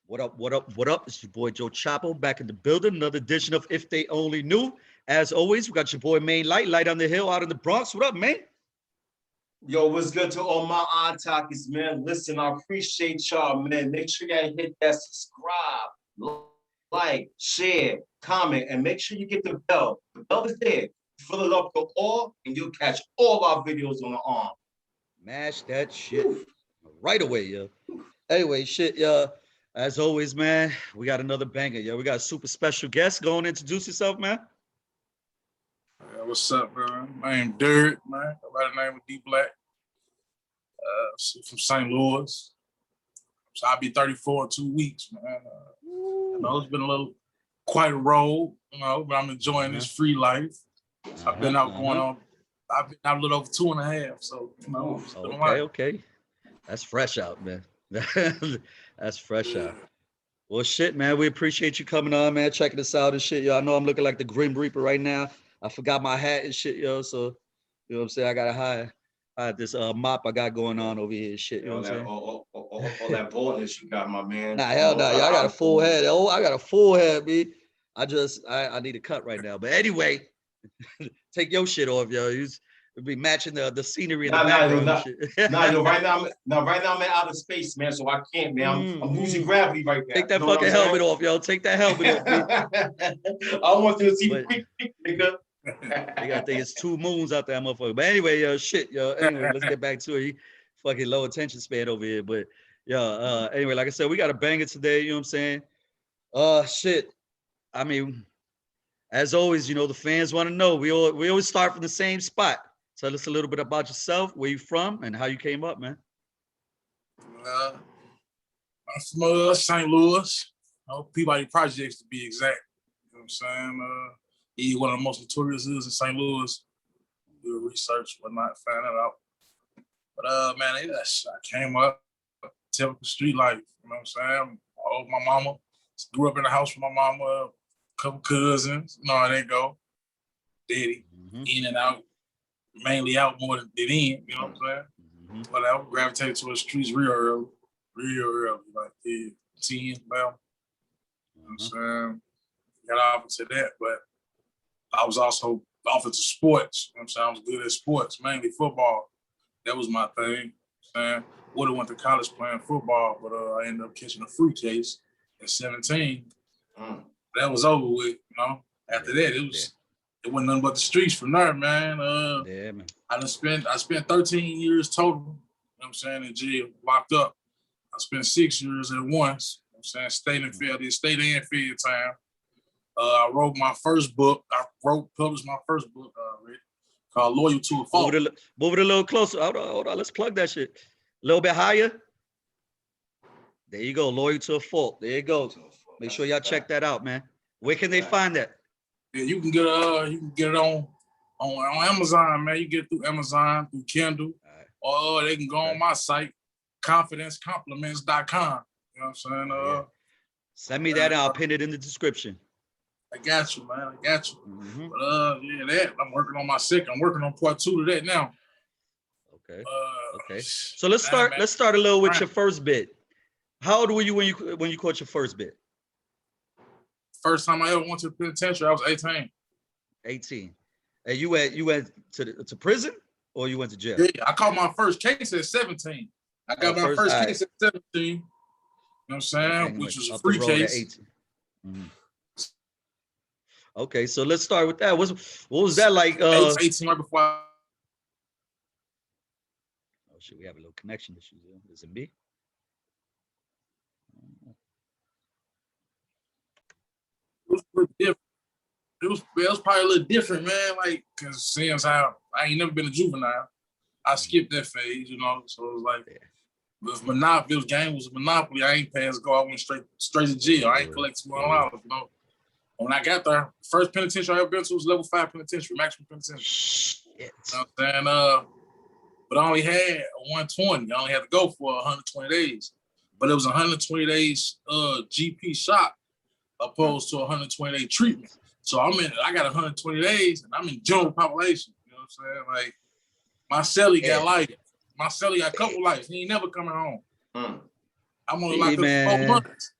What up? What up? What up? It's your boy Joe Chapo back in the building. Another edition of If They Only Knew. As always, we got your boy Main Light on the hill out in the Bronx. What up, man? Yo, what's good to all my odd talkies, man? Listen, I appreciate y'all, man. Make sure y'all hit that subscribe, like, share, comment, and make sure you get the bell. The bell is there. Fill it up to all, and you'll catch all our videos on the arm. Mash that shit right away, yo. Anyway, shit, yo. As always, man, we got another banger, yo. We got a super special guest. Go and introduce yourself, man. Yeah, what's up, man? My name Derrick, man. By the name of D Black. From St. Louis. So I'll be 34 in 2 weeks, man. You know, it's been quite a road, you know, but I'm enjoying this free life. I've been out going on. I've been out a little over 2.5, so you know. Okay. That's fresh out, man. That's fresh out. Well, shit, man. We appreciate you coming on, man. Checking us out and shit, yo. I know I'm looking like the Grim Reaper right now. I forgot my hat and shit, yo. So, you know what I'm saying? I gotta hide this mop I got going on over here and shit. You know what I'm saying? All that baldness you got, my man. Nah, hell no. Y'all got a full head. Oh, I got a full head, B. I need a cut right now. But anyway, take your shit off, yo. It'd be matching the scenery in the background. Right now I'm in outer space, man. So I can't, man. I'm losing gravity right now. Take that fucking helmet off, yo. Take that helmet off, B. I want you to see the quick, nigga. They gotta think it's 2 moons out there, motherfucker. But anyway, yo, shit, yo. Anyway, let's get back to it. Fucking low attention span over here. But yo, anyway, like I said, we got a banger today, you know what I'm saying? Shit. I mean, as always, you know, the fans want to know. We always start from the same spot. Tell us a little bit about yourself, where you from, and how you came up, man. I'm from St. Louis, Peabody Projects to be exact. You know what I'm saying? One of the most notorious hoods in St. Louis. Do research, whatnot, find that out. But man, I came up, typical street life. You know what I'm saying? My mama grew up in the house with my mama, a couple cousins. You know how they go. Daddy, in and out. Mainly out more than in, you know what I'm saying? But I gravitated to the streets real early, like 10, 12. You know what I'm saying? Got off into that, but I was also off into sports. You know what I'm saying? I was good at sports, mainly football. That was my thing. You know what I'm saying? Would have went to college playing football, but I ended up catching a fruit case at 17. That was over with, you know? After that, it wasn't nothing but the streets from there, man. Man. I spent 13 years total, you know what I'm saying, in jail, locked up. I spent 6 years at once, you know what I'm saying, state and field time. I wrote my first book. Published my first book already, called Loyal to a Fault. Move it a little closer. Hold on. Let's plug that shit. A little bit higher. There you go. Loyal to a Fault. There you go. Make sure y'all check that out, man. Where can they find that? Yeah, you can get it on Amazon, man. You get it through Amazon, through Kindle, or they can go on my site, confidencecompliments.com. You know what I'm saying? Send me that and I'll pin it in the description. I got you, man. I got you. But that I'm working on my second. I'm working on part 2 to that now. Okay. So let's start. Let's start a little with your first bit. How old were you when you caught your first bit? First time I ever went to the penitentiary, I was 18. 18. And you went to prison or you went to jail? Yeah, I caught my first case at 17. I got my first case at 17. You know what I'm saying? Which was a free case. Okay, so let's start with that. What was that like? 18 right before. Oh shit, we have a little connection issue. Is it me? It was different. It was probably a little different, man. Like, cause since I ain't never been a juvenile, I skipped that phase, you know. So it was like, if Monopoly, game was a Monopoly, I ain't past go. I went straight to jail. I ain't collect $200, you know. When I got there, first penitentiary I ever been to was level 5 penitentiary, maximum penitentiary. Shit. You know what I'm saying? But I only had 120. I only had to go for 120 days. But it was 120 days GP shot opposed to 120 day treatment. So I got 120 days and I'm in general population. You know what I'm saying? Like my celly got life. My celly got a couple lives. He ain't never coming home. I'm only locked up for 4 months.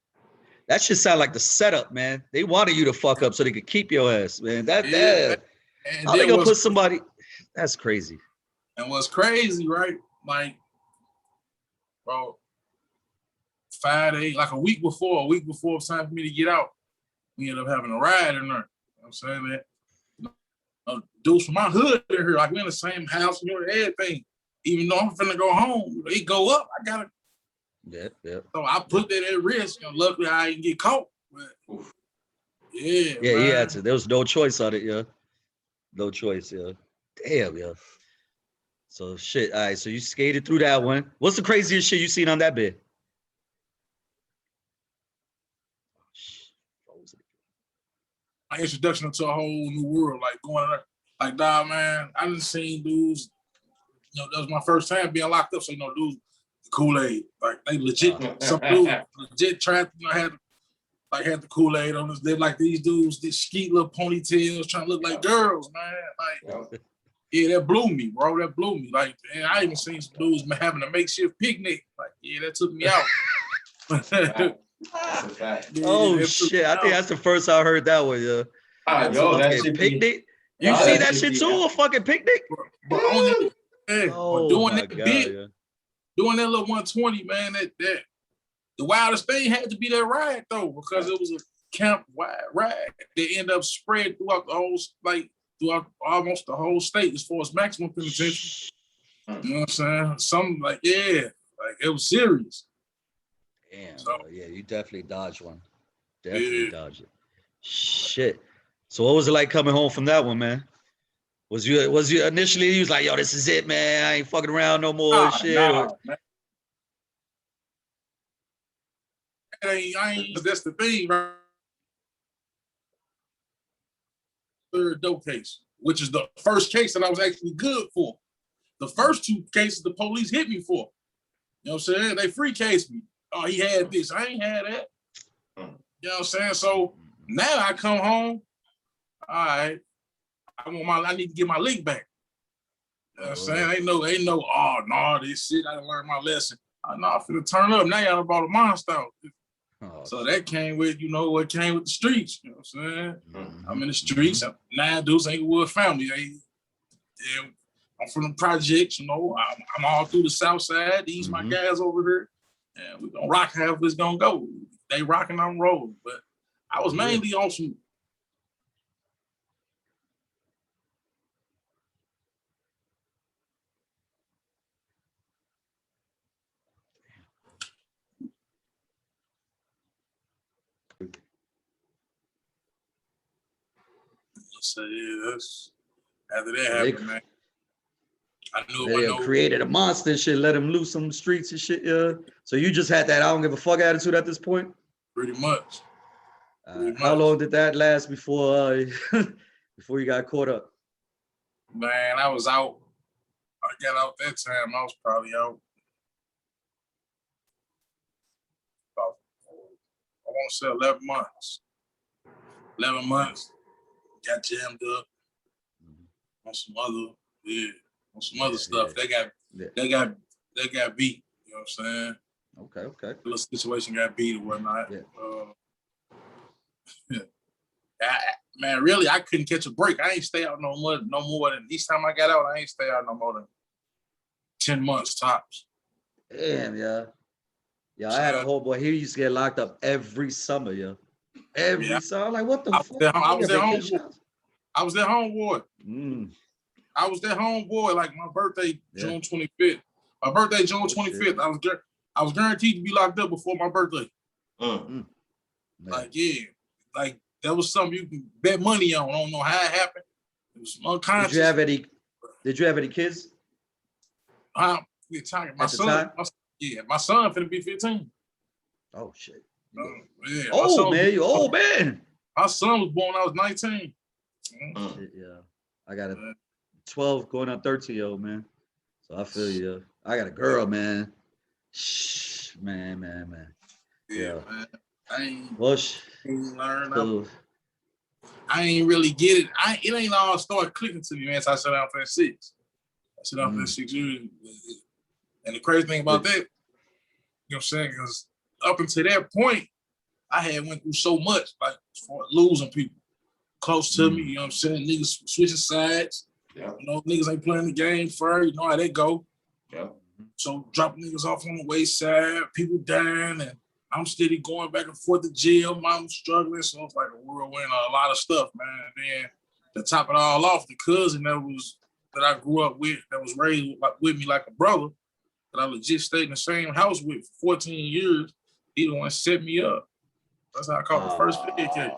That should sound like the setup, man. They wanted you to fuck up so they could keep your ass, man. That and how they then gonna put somebody? That's crazy. And what's crazy, right? Like, bro, 5 days, like a week before it's time for me to get out, we ended up having a ride in there. You know what I'm saying? That dudes from my hood in here, like we in the same house, you know, everything. Even though I'm finna go home, they go up. I gotta. Yeah. So I put that at risk. And luckily, I didn't get caught. But yeah, man. He had to. There was no choice on it, yeah. No choice, yeah. Damn, yeah. So shit. All right. So you skated through that one. What's the craziest shit you seen on that bed? My introduction to a whole new world, like going there. Like, dog, man, I done seen dudes. You know, that was my first time being locked up. So, you know, dudes, Kool-Aid, like they legit, some dudes legit tried to, you know, had the Kool-Aid on us. They like these dudes, these skeet little ponytails, trying to look like girls, man. Like, yeah, that blew me, bro. That blew me. Like, and I even seen some dudes having a makeshift picnic. Like, yeah, that took me out. Oh shit! I think that's the first I heard that one. Yeah. That shit picnic. You see that shit too? A fucking picnic. But on that, but doing that bit, doing that little 120, man. That the wildest thing had to be that ride though, because it was a camp-wide ride that ended up spread throughout the whole, like throughout almost the whole state as far as maximum penitentiary. You know what I'm saying? Something like like it was serious. Damn, so, yeah, you definitely dodged one. Definitely dodged it. Shit. So what was it like coming home from that one, man? Was you initially you was like, yo, this is it, man. I ain't fucking around no more shit. Man. I ain't that's the thing, right? Third dope case, which is the first case that I was actually good for. The first two cases the police hit me for. You know what I'm saying? They free cased me. Oh, he had this. I ain't had that. You know what I'm saying? So now I come home. All right. I need to get my league back. You know what I'm saying? Ain't no, oh no, this shit, I done learned my lesson. I'm finna turn up. Now y'all brought a monster out. So that came with, you know, what came with the streets. You know what I'm saying? I'm in the streets. Now dudes Inglewood family. I'm from the projects, you know. I'm all through the south side. These my guys over here. And we're gonna rock however it's gonna go. They rocking, I'm rolling. But I was mainly on some. So yeah, that's after that happened, man. I knew they created a monster and shit, let him loose on the streets and shit, yeah. So you just had that I don't give a fuck attitude at this point? Pretty much. How long did that last before before you got caught up? Man, I was out. I got out that time. I was probably out about, I want to say 11 months. 11 months. Got jammed up on some other stuff. Yeah. They got beat. You know what I'm saying? Okay. The little situation got beat or whatnot. Man, really, I couldn't catch a break. I ain't stay out no more than each time I got out. I ain't stay out no more than 10 months tops. Damn, yeah. Yeah, I had a whole boy. He used to get locked up every summer, yeah. Every summer. I'm like, what the fuck? I was their homeboy. I was their homeboy. Like my birthday, June 25th. My birthday, June 25th. I was guaranteed to be locked up before my birthday. Like, yeah. Like, that was something you can bet money on. I don't know how it happened. It was unconscious. Did you have any kids? My son finna be 15. Oh shit. Man, you old man. My son was born when I was 19. Shit, yeah. I got a 12 going on 13-year-old, man. So I feel you. I got a girl, man. Shh, man. Yeah, man. I ain't learn. I ain't really get it. It ain't all start clicking to me, man. So I sat down for that 6. I sat down for that 6 years. And the crazy thing about that, you know what I'm saying? Because up until that point, I had went through so much, like for losing people close to me, you know what I'm saying? Niggas switching sides. Yeah. You know, niggas ain't playing the game fair, you know how they go. Yeah. So dropping niggas off on the wayside, people dying, and I'm steady going back and forth to jail. Mom's struggling, so it's like a whirlwind of a lot of stuff, man. And then to top it all off, the cousin that I grew up with, that was raised with me like a brother, that I legit stayed in the same house with for 14 years, he the one set me up. That's how I caught the first fed case.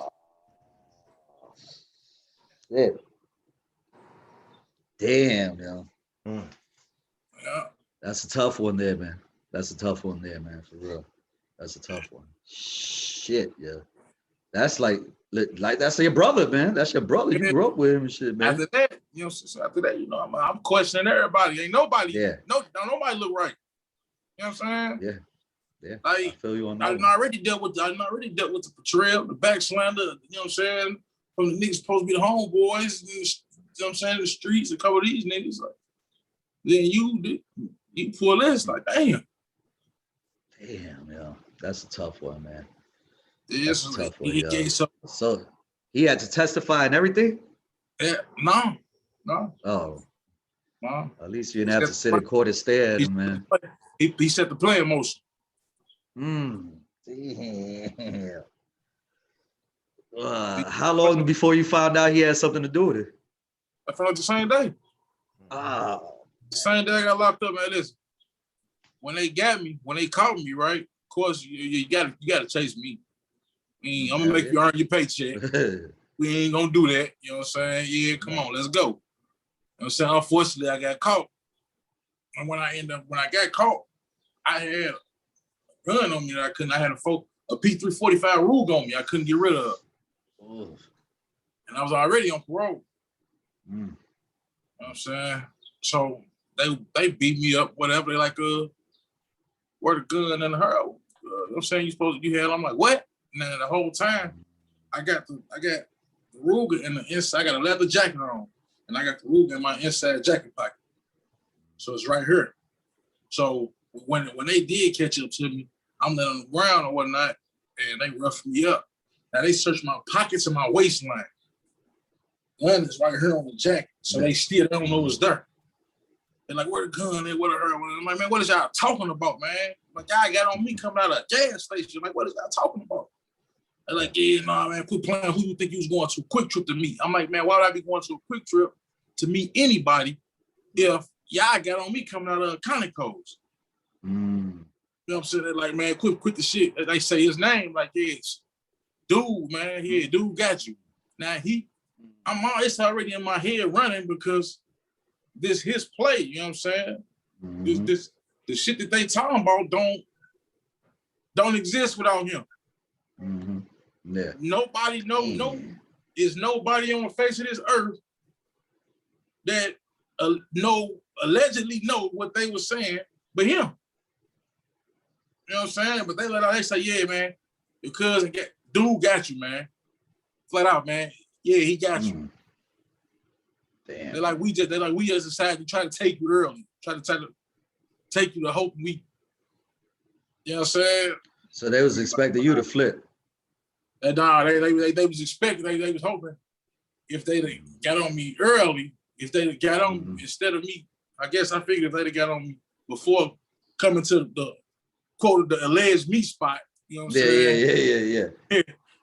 Yeah. Damn, yo. Yeah. That's a tough one there, man. That's a tough one there, man, for real. That's a tough one. Shit, yeah. That's like that's your brother, man. That's your brother. You grew up with him and shit, man. After that, you know, so after that, you know, I'm questioning everybody. Ain't nobody, nobody look right. You know what I'm saying? Yeah. Yeah. Like, I feel you on that. I already dealt with the betrayal, the backslander, you know what I'm saying? From the niggas supposed to be the homeboys, you know what I'm saying, the streets, a couple of these niggas. Like, then you pull this, like, damn. Damn, yo. That's a tough one, man. That's a tough one, yo. So he had to testify and everything? Yeah, no. Oh. No. At least you didn't have to sit in court and stare at him, man. He set the play in motion. Damn. How long before you found out he had something to do with it? I found out the same day. Oh. The same day I got locked up, man. Listen, when they caught me, right? Of course, you gotta chase me. I'm gonna make you earn your paycheck. We ain't gonna do that. You know what I'm saying? Yeah, come on, let's go. You know what I'm saying? Unfortunately, I got caught. And when I got caught, I had a gun on me that I couldn't. I had a P345 Rug on me. I couldn't get rid of. Oh. And I was already on parole. Mm. You know what I'm saying? So they beat me up, whatever. They like, where the gun and her? You know what I'm saying? You had. I'm like, what? And then the whole time, I got the Ruger in the inside. I got a leather jacket on, and I got the Ruger in my inside jacket pocket. So it's right here. So when they did catch up to me, I'm laying on the ground or whatnot, and they roughed me up. Now they searched my pockets and my waistline. Gun is right here on the jacket, so they still don't know it's there. They're like, where the gun is? Where the her? I'm like, man, what is y'all talking about, man? My guy got on me coming out of a gas station. Like, what is y'all talking about? They're like, yeah, nah, man, quit playing. Who you think you was going to a quick trip to meet? I'm like, man, why would I be going to a quick trip to meet anybody if y'all got on me coming out of Conoco's? You know what I'm saying? They're like, man, quit the shit. They say his name, like, yeah, it's dude, man. Yeah, dude got you. Now it's already in my head running because this his play, you know what I'm saying? This the shit that they talking about don't exist without him. Yeah. Nobody is nobody on the face of this earth that allegedly know what they were saying but him. You know what I'm saying? But they say, yeah, man, your cousin dude got you, man. Flat out, man. Yeah, he got you. Damn. They're like, we just decided to try to take you early. Try to take you to hope we, you know what I'm saying? So they was expecting you to flip. Nah, they was expecting, they was hoping if they got on me early, if they got on me instead of me, I guess I figured if they got on me before coming to the quote the alleged meat spot, you know what I'm saying? Yeah.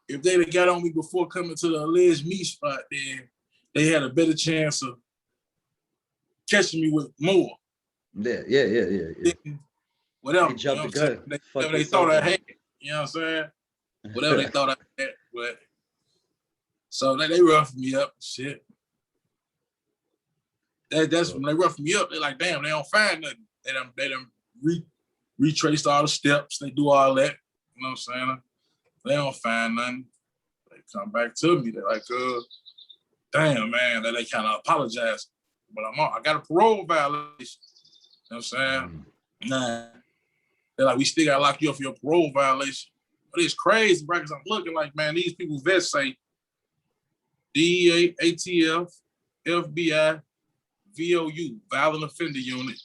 If they got on me before coming to the alleged meat spot, then they had a better chance of catching me with more. Yeah. Whatever. They jumped the gun. Whatever they thought I had, you know what I'm saying? Whatever they thought I had, but so they roughed me up and shit. That's when they roughed me up. They're like, damn, they don't find nothing. They done retraced all the steps. They do all that. You know what I'm saying? They don't find nothing. They come back to me. They're like, damn, man. They kind of apologize. But I got a parole violation. You know what I'm saying? Nah. They're like, we still got to lock you up for your parole violation. But it's crazy, bro, because I'm looking like, man, these people vets say DEA, ATF, FBI, VOU, Violent Offender Unit,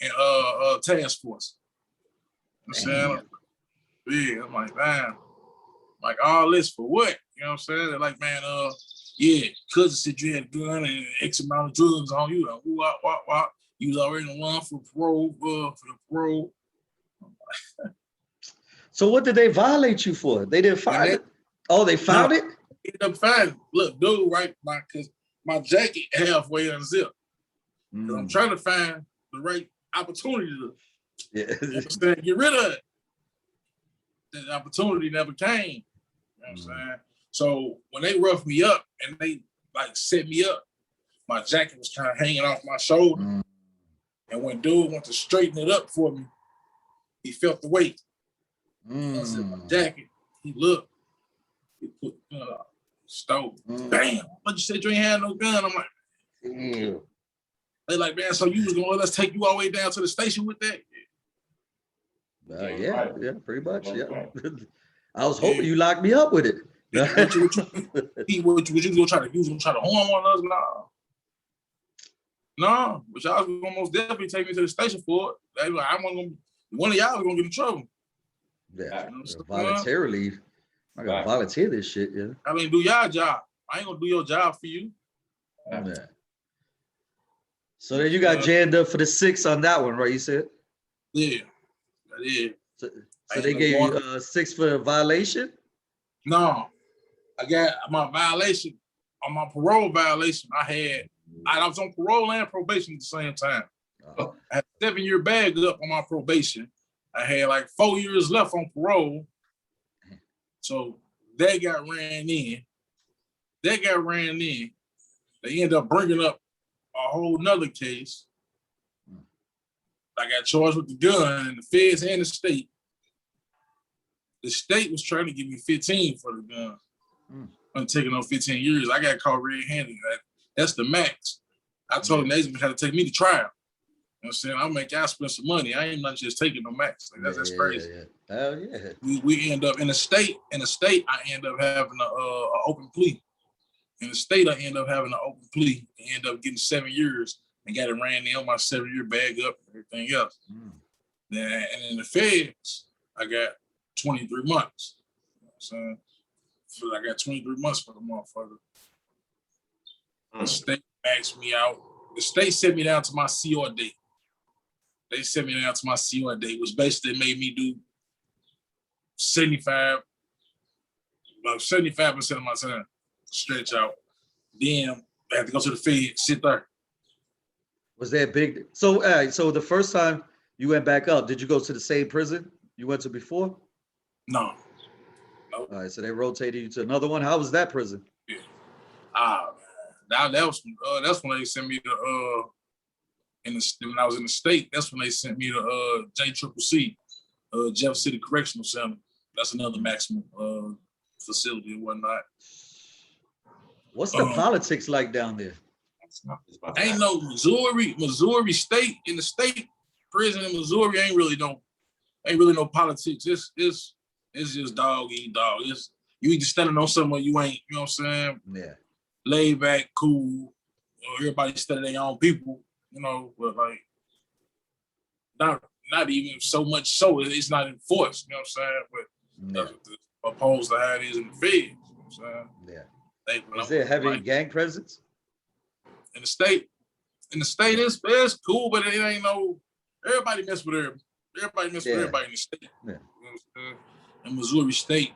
and task force. You know what I'm saying? Yeah, I'm like, man. Like, all this for what? You know what I'm saying? They're like, man, yeah, cousin said you had a gun and X amount of drugs on you. Like, what? You was already in the run for parole, So what did they violate you for? They didn't find it? Oh, they found it? Ended up finding. Look, dude, right? Because my jacket halfway unzipped. I'm trying to find the right opportunity to get rid of it. That opportunity never came. You know what I'm saying? So when they roughed me up and they like set me up, my jacket was kind of hanging off my shoulder. And when dude went to straighten it up for me, he felt the weight. I said, my jacket. He looked. He put stove. Bam. But you said you ain't had no gun. I'm like, they like, man, so you was gonna let us take you all the way down to the station with that? Yeah, pretty much. Yeah. I was hoping you locked me up with it. What you gonna try to use? Gonna try to harm on us? No, but y'all was gonna most definitely take me to the station for it. I'm gonna, one of y'all was gonna get in trouble. Yeah, voluntarily. I gotta volunteer this shit. Yeah. I mean, do y'all job. I ain't gonna do your job for you. Yeah. So then you got jammed up for the 6 on that one, right? You said? Yeah. I did. So they gave you 6 for a violation? No. I got my violation, on my parole violation, I was on parole and probation at the same time. I had a 7-year bag up on my probation. I had like 4 years left on parole. So they got ran in. They ended up bringing up a whole nother case. I got charged with the gun, and the feds and the state. The state was trying to give me 15 for the gun. I'm taking on 15 years. I got caught red-handed. That's the max. I told them they had to take me to trial. You know what I'm saying? I'll make y'all spend some money. I ain't not just taking no max. Like, that's crazy. Yeah. Hell yeah. We end up in the state. I end up having an open plea. In the state, I end up having an open plea and end up getting 7 years and got it ran in on my 7-year bag up and everything else. And in the feds, I got 23 months. You know what I'm saying? So I got 23 months for the motherfucker. The state asked me out. The state sent me down to my CR date. They sent me down to my CR date, which basically made me do 75% of my time. Stretch out. Then I had to go to the Fed, sit there. Was that big? So, so the first time you went back up, did you go to the same prison you went to before? No. All right, so they rotated you to another one. How was that prison? Yeah. That's when they sent me to when I was in the state. That's when they sent me to JCCC, Jeff City Correctional Center. That's another maximum facility and whatnot. What's the politics like down there? Ain't no Missouri State. In the state prison in Missouri ain't really no politics. It's just dog eat dog. You either standing on somewhere you ain't, you know what I'm saying? Yeah. Laid back, cool. Everybody study their own people, you know, but like not even so much so it's not enforced, you know what I'm saying? But opposed to how it is in the feds, you know what I'm saying? Yeah. Is there heavy gang presence? In the state, it's cool, but it ain't no. Everybody mess with everybody. Everybody mess with everybody in the state. Yeah. You know what I'm saying? In Missouri State,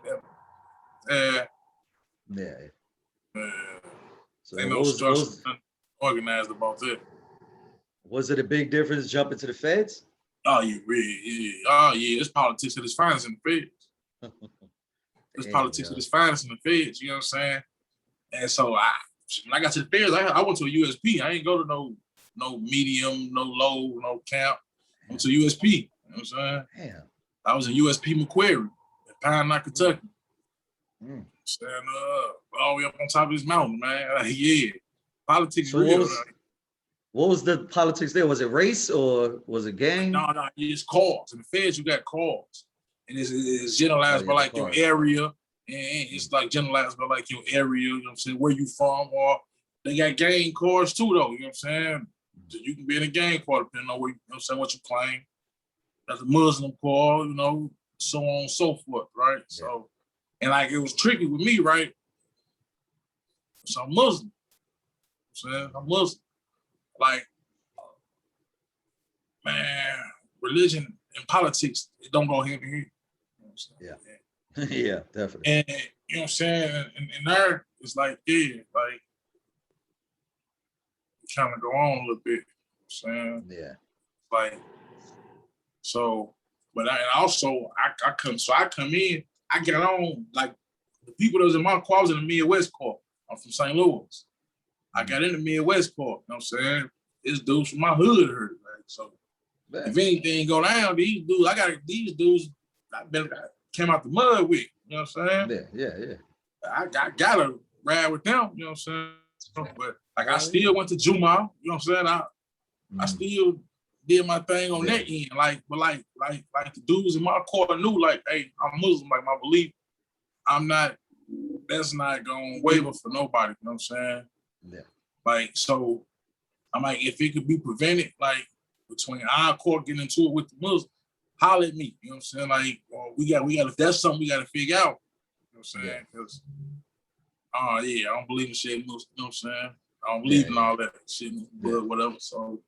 so ain't no structure organized about that. Was it a big difference jumping to the feds? Oh yeah, really, yeah. Oh yeah, it's politics at its finest in the feds. It's politics at its finest in the feds. You know what I'm saying? And so when I got to the feds, I went to a USP. I ain't go to no medium, no low, no camp. I went to USP. You know what I'm saying? Damn. I was in USP McQuarrie in Pine Knot, Kentucky. Stand all the way up on top of this mountain, man. Yeah. Politics so real. What was the politics there? Was it race or was it gang? No, it's cause. In the feds, you got cause. And it's generalized by like your area. And it's like generalized by like your area, you know what I'm saying, where you from, or they got gang cars too, though, you know what I'm saying? So you can be in a gang car depending on where, you know what I'm saying, what you claim. That's a Muslim car, you know, so on and so forth, right? Yeah. So, And like it was tricky with me, right? So I'm Muslim. I'm Muslim. Like, man, religion and politics, it don't go hand in hand. You know what I'm saying? Yeah. Yeah, definitely. And you know what I'm saying? And there, it's like, yeah, like kind of go on a little bit. You know what I'm saying? Yeah. Like, so, but I come in, I get on, like, the people that was in my car, I was in the Midwest car. I'm from St. Louis. I got in the Midwest car, you know what I'm saying? This dude's from my hood heard, right? So, if anything go down, these dudes, I came out the mud with, you know what I'm saying? Yeah. I gotta ride with them, you know what I'm saying? But like I still went to Juma, you know what I'm saying? I still did my thing on that end. Like the dudes in my car knew, like, hey, I'm Muslim, like my belief, that's not gonna waver for nobody, you know what I'm saying? Yeah. Like, so I'm like, if it could be prevented, like between our court getting into it with the Muslims, holler at me, you know what I'm saying? Like, well, we got that's something we gotta figure out. You know what I'm saying? Because I don't believe in shit, you know what I'm saying? I don't believe in all that shit, but whatever. So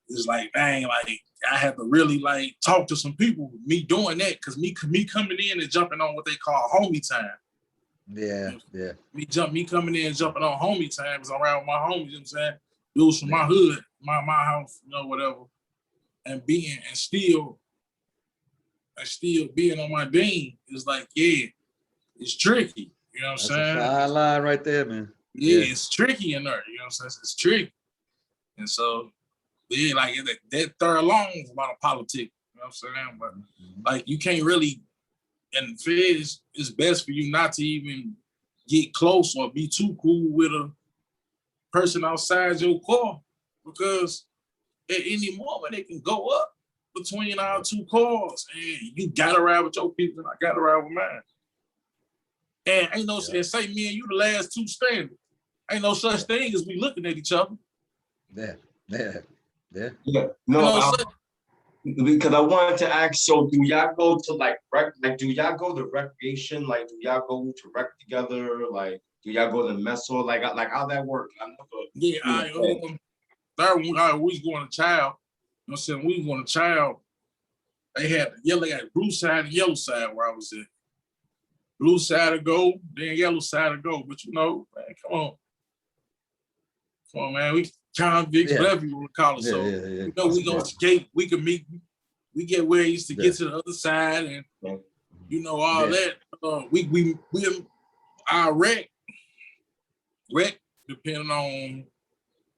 it's like, dang, like I had to really like talk to some people, me doing that, because me coming in and jumping on what they call homie time. Yeah. Me coming in and jumping on homie time is around with my homies, you know what I'm saying? Dudes from my hood, my house, you know, whatever. And still being on my dean is like, yeah, it's tricky. You know what I'm saying? That's a fine line right there, man. Yeah, it's tricky in there. You know what I'm saying? It's tricky. And so, yeah, like that third long is a lot of politics. You know what I'm saying? But like you can't really, and Feds, it's best for you not to even get close or be too cool with a person outside your car, because at any moment it can go up between our two cars, and you gotta ride with your people and I gotta ride with mine. And ain't no and say me and you the last two standing. Ain't no such thing as we looking at each other. Yeah. No, because I wanted to ask, so do y'all go to like do y'all go to recreation? Like, do y'all go to rec together? Like, do y'all go to meso? Like how that work? We was going to child. You know what I'm saying? We was going to child. They had blue side and yellow side where I was at. Blue side to go, then yellow side to go. But you know, man, come on, man. We convicts, whatever you want to call it. So you know, we gonna skate. We can meet. We get ways to get to the other side, and you know all that. We our rec depending on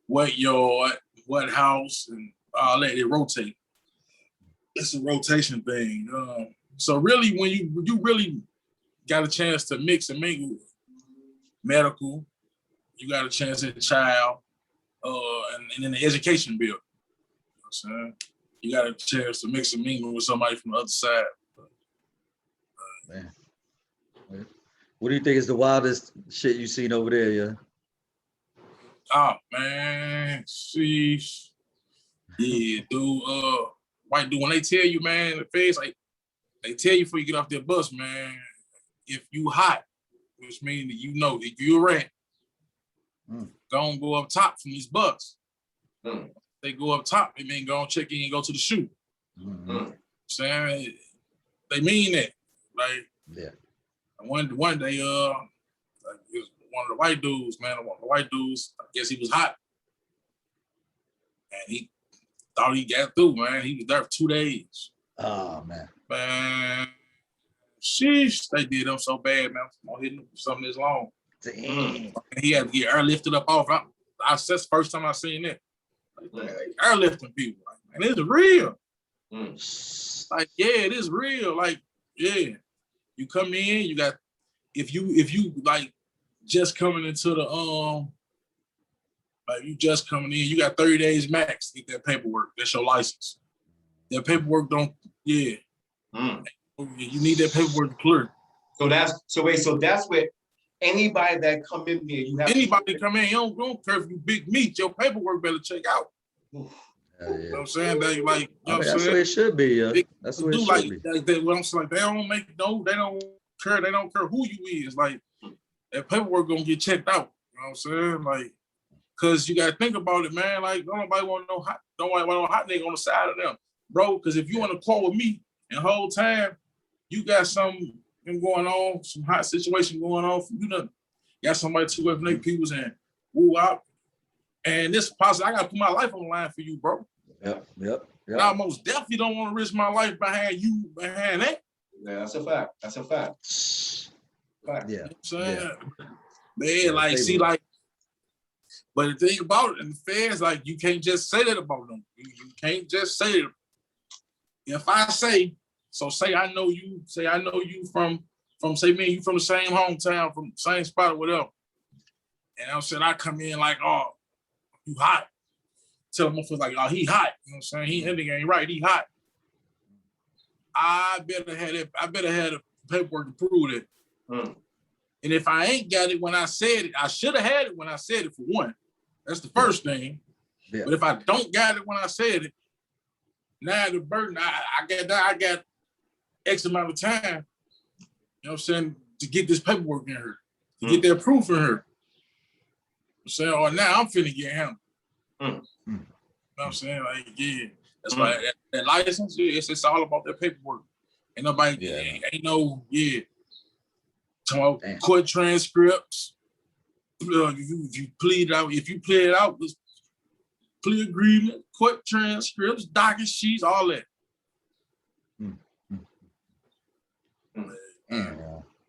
what yard, what house, and all that. It rotate. It's a rotation thing. So really, when you really got a chance to mix and mingle medical, you got a chance at child, and then the education bill. You know what I'm saying? You got a chance to mix and mingle with somebody from the other side. Man. What do you think is the wildest shit you seen over there, yeah? Oh man, sheesh. Yeah, dude. White dude, when they tell you, man, the face, like they tell you before you get off their bus, man, if you hot, which means that you know if you're a rat, go up top from these bus. They go up top, they mean go and check in and go to the shoot. Saying they mean that. Like one day, like it was one of the white dudes, man. One of the white dudes, I guess he was hot. And he thought he got through, man. He was there for 2 days. Oh man. Man. Sheesh, they did him so bad, man. I'm hitting him for something this long. Damn. He had to get airlifted up off. That's the first time I seen that. Like, airlifting people. Like, man, it's real. Like, yeah, it is real. Like, yeah. You come in, you got, if you like just coming into the like you just coming in, you got 30 days max to get that paperwork. That's your license. That paperwork don't, You need that paperwork to clear. So that's where anybody that come in there, you have anybody come in, you don't care if you big meat, your paperwork better check out. You know what I'm saying? They like, you know what I'm that's the saying? way it should be. Yeah. They That's the way it do should like, be. what I'm saying, like they don't care. They don't care who you is. Like that paperwork gonna get checked out. You know what I'm saying? Like, cause you gotta think about it, man. Like, don't nobody want no hot nigga on the side of them, bro. Cause if you on a call with me and the whole time you got something going on, some hot situation going on, you done got somebody to with their peoples and woo out. And this possible, I gotta put my life on the line for you, bro. Yep. And I most definitely don't want to risk my life behind that. Yeah, that's a fact. Yeah. You know what I'm saying? Yeah. Man, like, see, like, but the thing about it, in the feds, like, you can't just say that about them. You can't just say it. If I say, say I know you from say me and you from the same hometown, from the same spot or whatever. And I'm saying I come in like, oh, you hot. Tell him like, oh, he hot. You know what I'm saying? He ending ain't right, he hot. I better have the paperwork to prove it. And if I ain't got it when I said it, I should have had it when I said it for one. That's the first thing. Yeah. But if I don't got it when I said it, now the burden, I got X amount of time, you know what I'm saying, to get this paperwork in her, to get that proof in her. You know what I'm saying, or now I'm finna get him. You know what I'm saying? Like, yeah. That's why that license, it's all about that paperwork. Ain't nobody, ain't no, talking about court transcripts. If you plead it out, plea agreement, court transcripts, docket sheets, all that.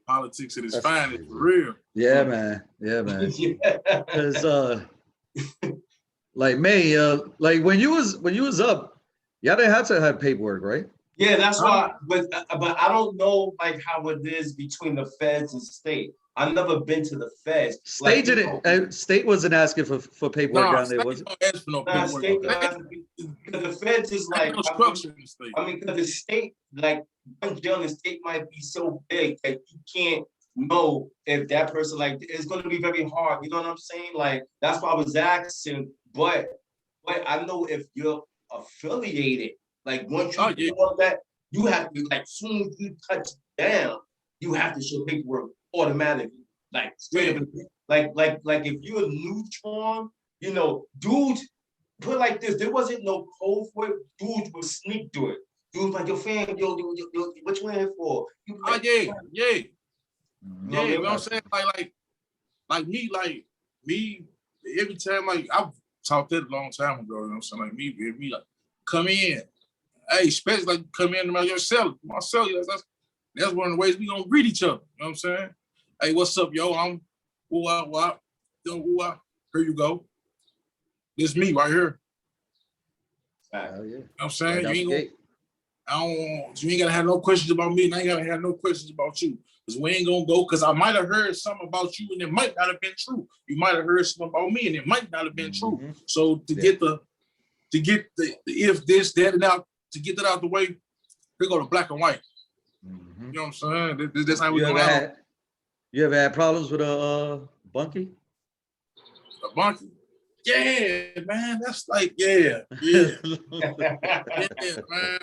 Politics at its finest, for real. Yeah, man. Because like me, like when you was up, y'all didn't have to have paperwork, right? Yeah, that's why. But I don't know like how it is between the feds and state. I've never been to the feds. State didn't. State wasn't asking for paperwork down there, was it? Ask for no paperwork. Because the feds is like, I mean, because the state, like, one jail in the state might be so big that you can't know if that person, like, it's going to be very hard. You know what I'm saying? Like, that's why I was asking. But I know if you're affiliated, like, once you do all that, you have to, like, soon as you touch down, you have to show paperwork automatically. Like, straight up. Like if you're a neutron, you know, dudes, put it like this, there wasn't no code for it. Dudes would sneak through it. Dudes like, yo, fam, yo, what you in here for? You like, yeah. You know what I'm saying? Like me, every time, like, I've talked that a long time ago, you know what I'm saying? Like, me like, come in. Hey, especially like come in to yourself. That's one of the ways we gonna greet each other. You know what I'm saying? Hey, what's up, yo? I'm what? Here you go. This me right here. Yeah. You know what I'm saying? Right, you ain't gotta have no questions about me, and I ain't gotta have no questions about you. Because we ain't gonna go, because I might have heard something about you and it might not have been true. You might have heard something about me and it might not have been true. So to get the if this, that, and out, to get that out the way, we go to black and white. You know what I'm saying? That's how we go out. You ever had problems with a bunkie? A bunkie? Yeah, man. That's like, yeah, man.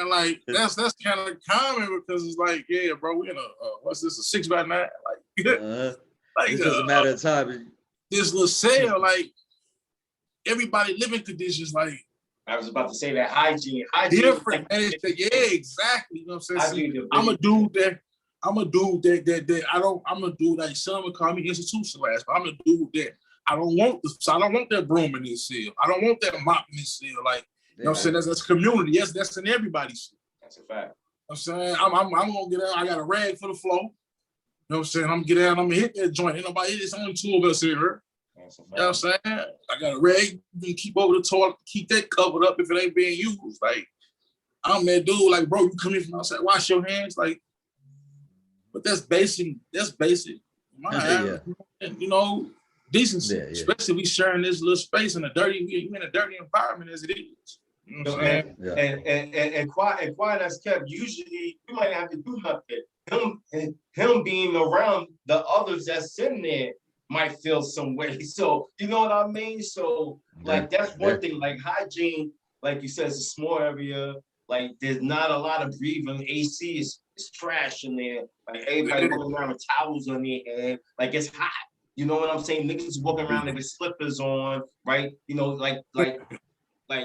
Like that's kind of common because it's like, yeah, bro, we in what's this, a 6x9? Like, like it's just a matter of time. This little cell, like everybody living conditions, like. I was about to say that hygiene different. And yeah, exactly. You know what I'm saying? See, I'm a dude that I'm a dude that some would call me institutionalized, but I'm a dude that I don't want that broom in this cell. I don't want that mop in this cell. Like, you know what I'm saying? That's community. Yes, that's in everybody's cell. That's a fact. I'm saying I'm gonna get out. I got a rag for the floor. You know what I'm saying? I'm gonna get out, I'm gonna hit that joint. Ain't nobody, it's only two of us in here. You know what I'm saying? I got a rag, you keep over the toilet, keep that covered up if it ain't being used. Like, I'm that dude, like, bro, you come in from outside, wash your hands, like, but that's basic. You know, decency. Especially we sharing this little space in a dirty environment as it is. You know what I'm saying? And quiet as kept, usually you might have to do nothing. Him being around the others that's sitting there might feel some way. So you know what I mean? So like that's one thing, like hygiene, like you said, it's a small area. Like there's not a lot of breathing. AC is trash in there. Like everybody walking around with towels on their head. Like it's hot. You know what I'm saying? Niggas walking around with slippers on, right? You know, like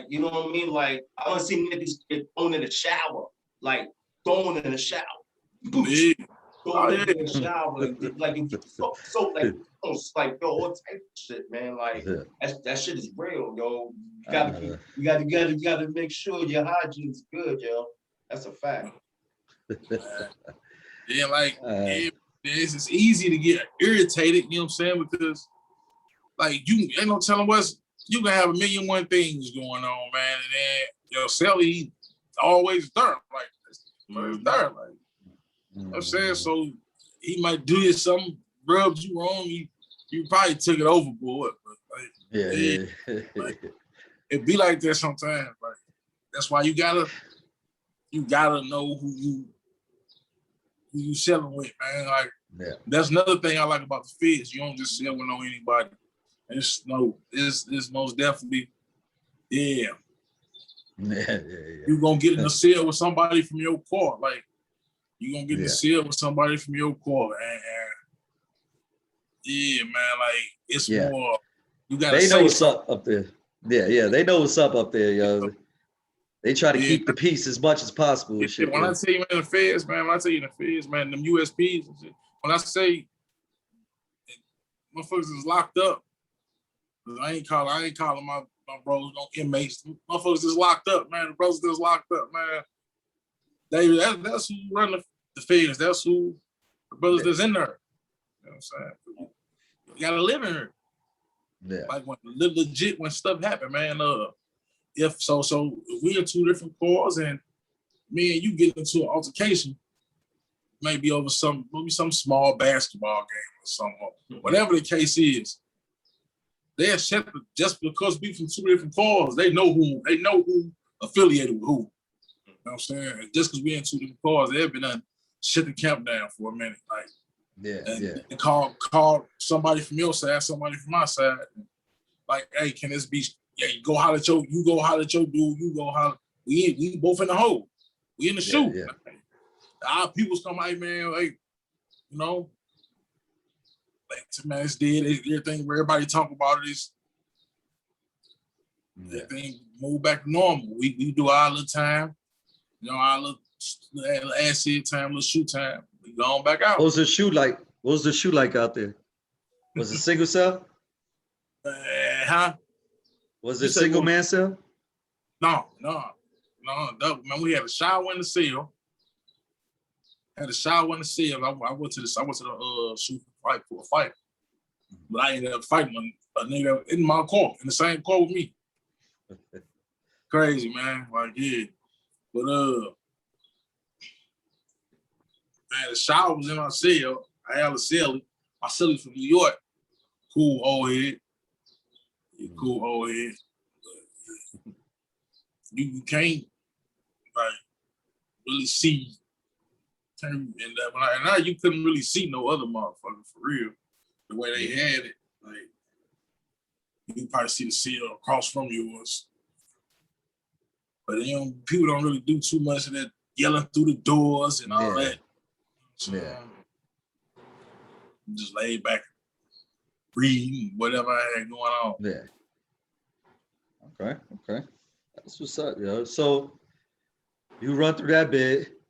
you know what I mean? Like I want to see niggas get thrown in the shower, like thrown in the shower. Yeah. Thrown in the shower, like you so like yo, all type of shit, man. Like that shit is real, yo. You gotta make sure your hygiene is good, yo. That's a fact. Yeah, like it's easy to get irritated, you know what I'm saying? Because like you ain't no telling you can have a million one things going on, man, and then your celly always there, like it's there, like you know what I'm saying. So he might do you something, rubs you wrong, you probably took it overboard, but like like, it be like that sometimes. Like that's why you gotta know who you selling with, man. Like that's another thing I like about the feds. You don't just sell with anybody. It's most definitely, you gonna get in the cell with somebody from your car. Like you gonna get in the cell with somebody from your car, and yeah, man. Like it's more. You gotta. They know what's up there. Yeah, they know what's up there, yo. They try to keep the peace as much as possible. And shit, when I tell you, man, the feds, man, them USPs and shit. When I say motherfuckers is locked up, I ain't calling my bros no inmates. Motherfuckers is locked up, man. The brothers that's locked up, man. That's who run the feds. That's who the brothers that's in there. You know what I'm saying? You gotta live in here. Yeah. Like when legit when stuff happen, man. If we in two different cars and me and you get into an altercation, maybe over some small basketball game or something, whatever the case is, they're just because we from two different cars, they know who affiliated with who. You know what I'm saying? Just because we in two different cars, they've been shut the camp down for a minute. Like and call somebody from your side, somebody from my side. Like, hey, can this be? Yeah, you go holler at your dude. You go holler. We both in the hole. We in the shoe. Yeah. Our people's come out, man. Like, you know, like man, it's dead. Everything where everybody talk about it is everything move back to normal. We do our little time, you know, our little acid time, little shoot time. We going back out. What was the shoot like? What was the shoot like out there? Was it single cell? Was it single man cell? No. Man, we had a shower in the cell. I went to the shoot fight for a fight. But I ended up fighting a nigga in my car, in the same car with me. Crazy, man. Like, yeah. But man, the shower was in our cell. I had a cellie. My cellie's from New York. Cool old head. Cool old head. You can't like really see, and now you couldn't really see no other motherfucker for real. The way they had it, like you probably see the cell across from yours, but people don't really do too much of that yelling through the doors and all that. So, just laid back, reading whatever I had going on. Yeah. Okay. That's what's up, yo. So you run through that bit.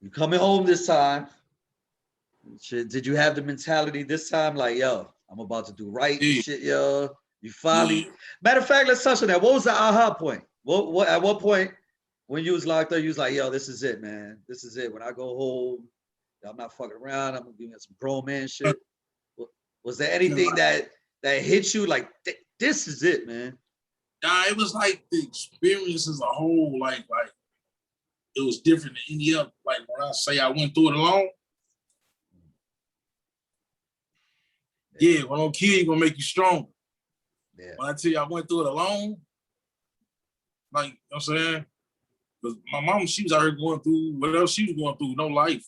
You coming home this time. Shit, did you have the mentality this time? Like, yo, I'm about to do right shit, yo. You finally. Matter of fact, let's touch on that. What was the aha point? What at what point when you was locked up, you was like, yo, this is it, man. This is it. When I go home, I'm not fucking around. I'm gonna be some grown man shit. Was there anything that hit you like this is it, man? Nah, it was like the experience as a whole, like it was different than any other. Like when I say I went through it alone, when I'm kid, gonna make you stronger. Yeah. When I tell you I went through it alone, like you know what I'm saying? Because my mom, she was out here going through whatever she was going through, no life.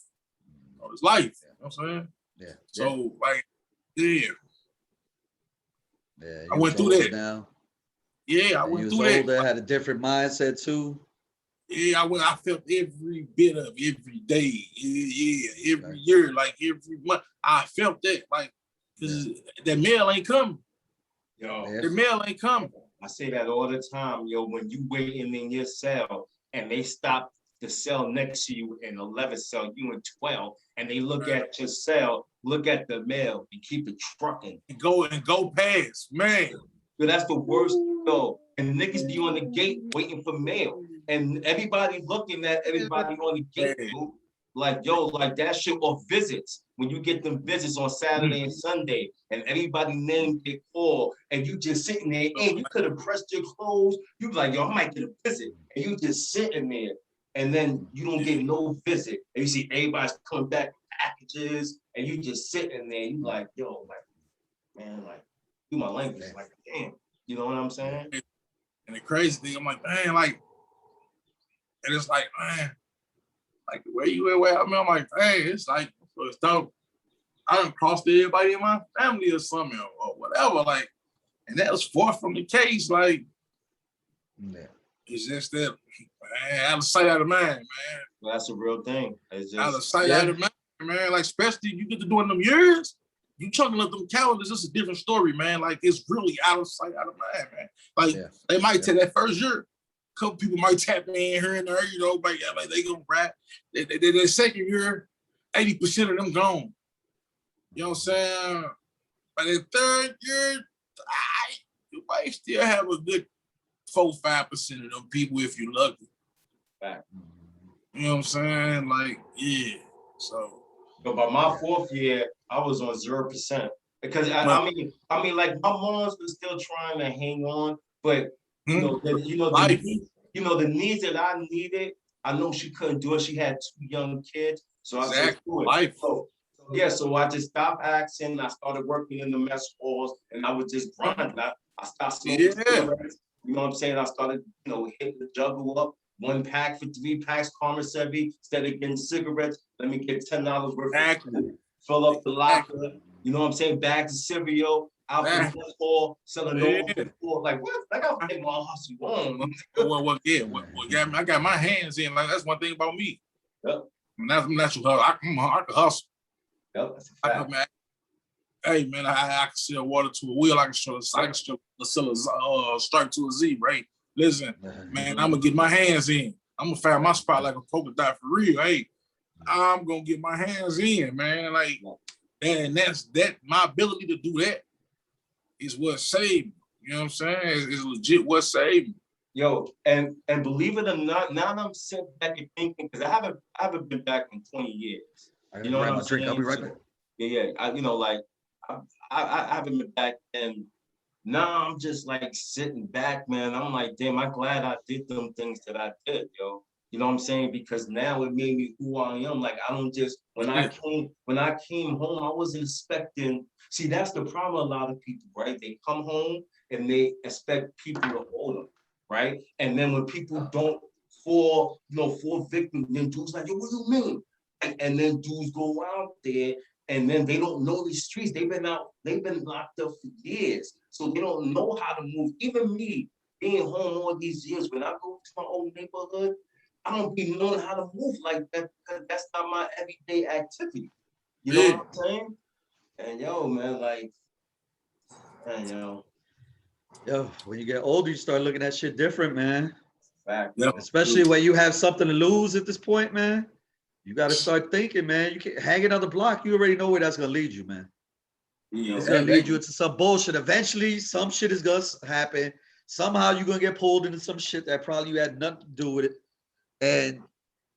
No, it's life. You know what I'm saying? Yeah. So like, I went through that. Now. Yeah, I And you went was through that. older, had a different mindset too. Yeah, I felt every bit of every day. Yeah, every year, like every month. I felt that, like, because that mail ain't coming. Yo, Yeah. The mail ain't coming. I say that all the time, yo, when you waiting in your cell and they stop the cell next to you in 11 cell, you in 12, and they look at your cell, look at the mail, and keep it trucking. And go past, man. So that's the worst, though. And niggas be on the gate waiting for mail. And everybody looking at everybody on the gate, dude. Like, yo, like that shit, or visits. When you get them visits on Saturday and Sunday, and everybody named their call, and you just sitting there, and you could have pressed your clothes. You be like, yo, I might get a visit. And you just sitting there, and then you don't get no visit. And you see everybody's coming back with packages, and you just sitting there, you like, yo, like, man, like, do my language, like, damn. You know what I'm saying? And the crazy thing, I'm like, man, like, and it's like, man, like the way you at, where I mean, I'm like, hey, it's like, it's dope. I done crossed everybody in my family or something or whatever, like, and that was far from the case, like, it's just that, man, out of sight, out of mind, man. Well, that's a real thing. It's just, out of sight, out of mind, man. Like, especially you get to doing them years, you chunking up them calendars, it's a different story, man. Like, it's really out of sight, out of mind, man. Like, they might take that first year, a couple people might tap me in here and there, you know, like they gonna rap. The second year, 80% of them gone. You know what I'm saying? By the third year, you might still have a good 4-5% of them people if you're lucky. You know what I'm saying? Like, yeah. So, but by my fourth year, I was on 0%. Because I mean, like my moms was still trying to hang on, but the needs that I needed, I know she couldn't do it. She had 2 young kids, so I said, do it. So I just stopped asking. I started working in the mess halls, and I was just grinding. I stopped smoking cigarettes. You know what I'm saying? I started, hitting the juggle up. 1 pack for 3 packs, Commissary. Instead of getting cigarettes, let me get $10 worth of food. Fill up the locker. You know what I'm saying? Bags of cereal. Out in the hall, selling those before. Like, what? I gotta take my hustle on. I got my hands in. Like, that's one thing about me. Yep. That's natural hustle. I can hustle. Yep, that's a fact. Hey man, I can sell water to a wheel. I can sell a stripe to a Z, right? Listen, man, I'm gonna get my hands in. I'm gonna find my spot like a polka dot for real. Hey, I'm gonna get my hands in, man. Like, and that's my ability to do that is what saved me. You know what I'm saying? It's legit what saved me. Yo, and believe it or not, now I'm sitting back and thinking, because I haven't been back in 20 years. You know what I'm saying? I'll be right back. Yeah. I haven't been back, and now I'm just like sitting back, man. I'm like, damn, I'm glad I did them things that I did, yo. You know what I'm saying? Because now it made me who I am. Like, I don't just, when I came home, I wasn't expecting. See, that's the problem. A lot of people, right? They come home and they expect people to hold them, right? And then when people don't fall victim, then dudes like, yo, what do you mean? And then dudes go out there and then they don't know these streets. They've been locked up for years. So they don't know how to move. Even me being home all these years, when I go to my old neighborhood, I don't be knowing how to move like that because that's not my everyday activity. You know what I'm saying? And yo, man, Yo, when you get older, you start looking at shit different, man. Fact. Especially when you have something to lose at this point, man. You got to start thinking, man. You can't hang another block. You already know where that's gonna lead you, man. It's gonna lead you into some bullshit. Eventually, some shit is gonna happen. Somehow you're gonna get pulled into some shit that probably you had nothing to do with it, and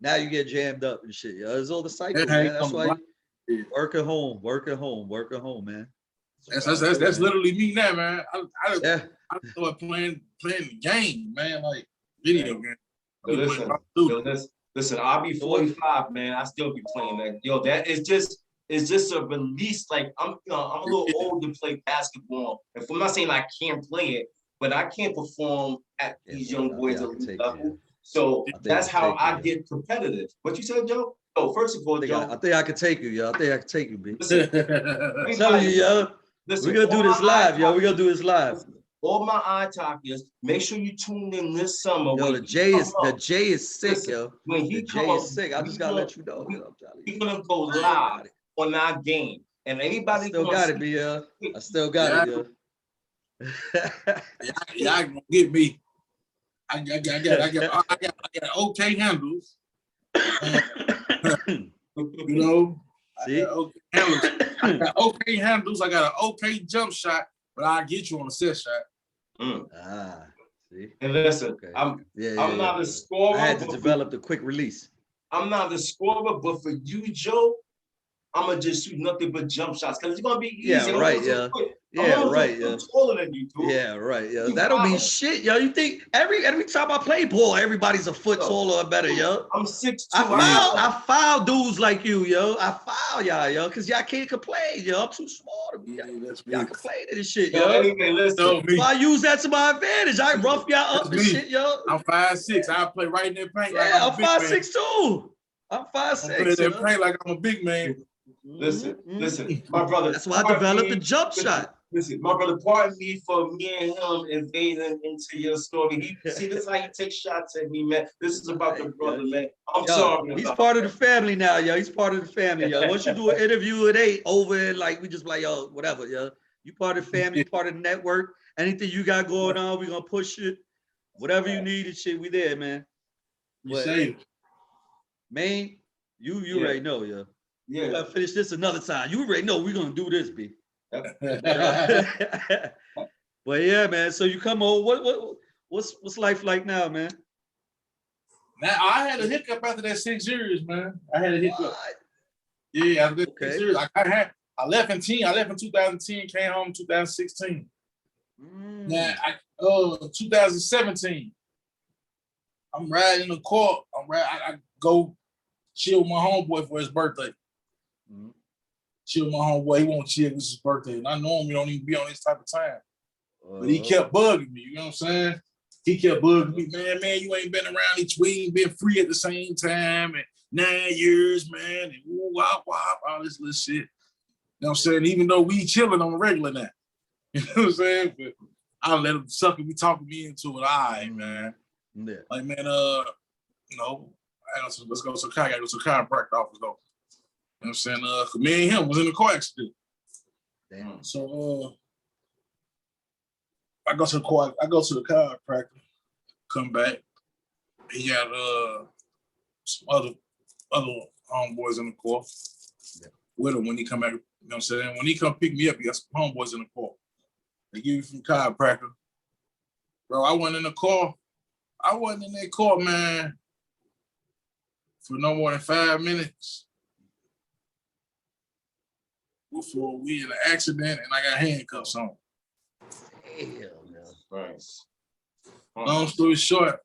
now you get jammed up and shit. Yo, it's all the cycle, man. That's why work at home, man. That's literally me now, man. I started playing the game, man, like video game. Listen, I'll be 45, man. I still be playing that. Yo, that is just a release. Like I'm a little old to play basketball. If I'm not saying I can't play it, but I can't perform at these young boys' elite level. So that's how I get competitive. What you said, Joe? Oh, first of all, Joe. I think I could take you, yo. I think I could take you, B. Listen, I'm telling you, yo. We're gonna do this live, yo. We're gonna do this live. all my eye talkers, make sure you tune in this summer. Yo, the J is sick, listen, yo. when he The come J up, is sick. I just gotta let you know. We're gonna go I live on our game, and everybody still got it, B. I still got it, yo. Y'all gonna get me. I got okay handles. You know, See? I got okay handles. I got an okay jump shot, but I'll get you on a set shot. See? And listen, Okay. I'm not a scorer. I had to develop the quick release. I'm not a scorer, but for you, Joe, I'm gonna just shoot nothing but jump shots because it's gonna be easy. Yeah, right, yeah. Yeah, right, yeah. Taller than you, dude. Yeah, right, yeah. That don't mean shit, yo. You think every time I play ball, everybody's a foot taller or better, yo. I'm 6'2". I foul dudes like you, yo. I foul y'all, yo, because y'all can't complain, yo. I'm too small to be. Y'all complaining and shit, yo. Anyway, listen. So I use that to my advantage. I rough y'all up and shit, yo. I'm 5'6". I play right in that paint. Yeah, like I'm 5'6" too. I'm 5'6". I play that paint like I'm a big man. Listen, my brother. That's why I developed the jump shot. Listen, my brother, pardon me for me and him invading into your story. See, this is how you take shots at me, man. This is about the brother, man. I'm sorry. He's part of the family now, yo. He's part of the family, yo. Once you do an interview, it ain't over. Like we just like, yo, whatever, yo. You part of the family, you part of the network. Anything you got going on, we gonna push it. Whatever you need and shit, we there, man. You say, man, you already know, yo. Yeah. We gotta finish this another time. You already know we're gonna do this, B. But yeah, man. So you come on. What's life like now, man? Now I had a hiccup after that 6 years, man. I had a hiccup. What? Yeah, after that 6 years. I left in 2010, came home in 2016. Now 2017. I'm riding the court. I go chill with my homeboy for his birthday. Chill with my homeboy. He won't chill. This is his birthday. And I normally don't even be on this type of time. But he kept bugging me. You know what I'm saying? He kept bugging me. Man, you ain't been around. We ain't been free at the same time. And 9 years, man. And wop, all this little shit. You know what I'm saying? Even though we chilling on a regular now. You know what I'm saying? But I let him sucker be talking me into it. All right, man. Yeah. Like, man, you know, let's go to I gotta go to the chiropractor office though. You know what I'm saying? Me and him was in a car accident. Damn. So I go to the chiropractor, come back. He got some other homeboys in the car with him when he come back. You know what I'm saying? When he come pick me up, he got some homeboys in the car. They give you from chiropractor. Bro, I wasn't in the car. I wasn't in that car, man, for no more than 5 minutes before we had an accident and I got handcuffs on. Damn, nice. Long story short,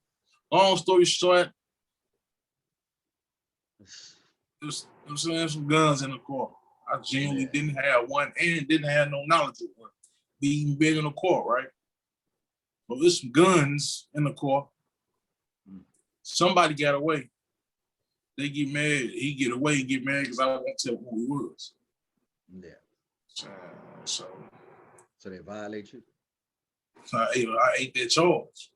there was some guns in the car. I genuinely didn't have one and didn't have no knowledge of one. Be even big in the car, right? But there's some guns in the car. Somebody got away. They get mad. He get away and get mad because I won't tell who he was. Yeah. So they violate you? I ate that charge.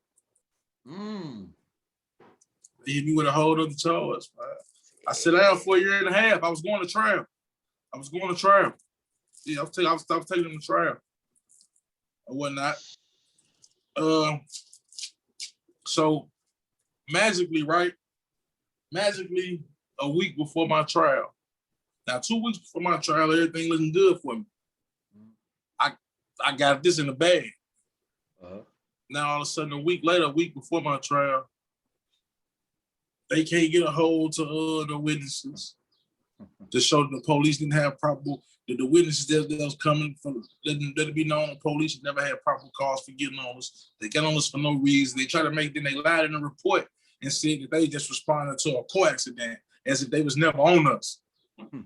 They hit me with a whole other charge, man. I sat down for a year and a half. I was going to trial. Yeah, I was taking them to trial or whatnot. So magically, a week before my trial. Now, 2 weeks before my trial, everything looking good for me. I got this in the bag. Now, all of a sudden, a week before my trial, they can't get a hold to the witnesses to show that the police didn't have probable, that the witnesses that was coming from, let it be known the police never had probable cause for getting on us. They got on us for no reason. They tried to make, then they lied in the report and said that they just responded to a car accident as if they was never on us. You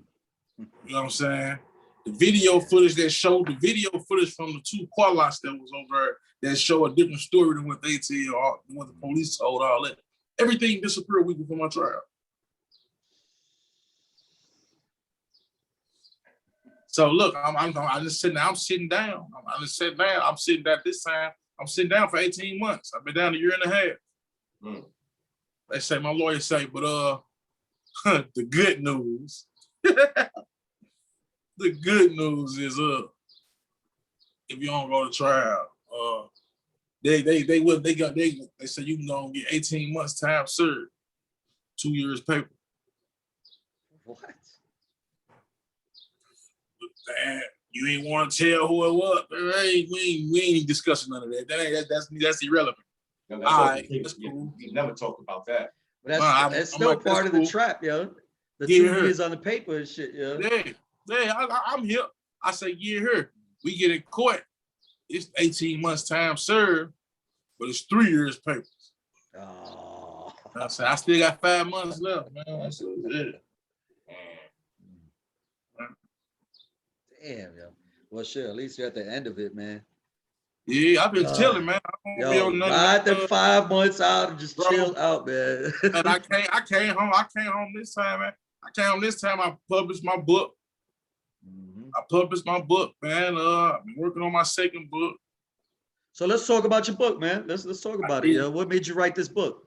know what I'm saying? The video footage from the 2 car lots that was over there that show a different story than what they tell or what the police told, all that. Everything disappeared a week before my trial. So look, I'm just sitting down. I'm sitting down this time. I'm sitting down for 18 months. I've been down a year and a half. They say, my lawyer say, but the good news, the good news is if you don't go to trial, they said you can go and get 18 months time served, 2 years paper. What? Man, you ain't want to tell who it was. We ain't discussing none of that. That's irrelevant. No, All that's right, okay. that's cool. We never talked about that. But that's still like, part of cool. the trap, yo. The Yeah. 2 years on the paper and shit, yo. Yeah, I'm here. I say, yeah, here. We get in court. It's 18 months time served, but it's 3 years papers. Oh. I said, I still got 5 months left, man. I said, yeah. Damn, yo. Well, shit, at least you're at the end of it, man. Yeah, I've been chilling, man. I don't be on nothing. Ride the 5 months out and just chill out, man. And I came home this time, man. I published my book. I published my book, man. I've been working on my second book. So let's talk about your book, man. Let's talk about it. What made you write this book?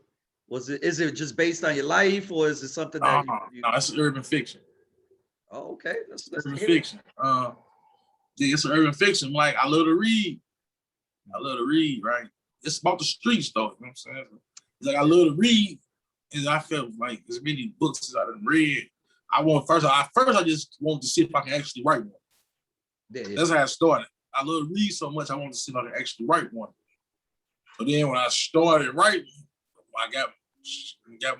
Is it just based on your life, or is it something that No, it's urban fiction. Oh, okay. That's urban fiction. Yeah, it's an urban fiction. Like, I love to read. Right? It's about the streets, though. You know what I'm saying? It's like I love to read, and I felt like as many books as I done read. I just wanted to see if I can actually write one. Yeah. That's how I started. I love to read so much, I wanted to see if I can actually write one. But then when I started writing, I got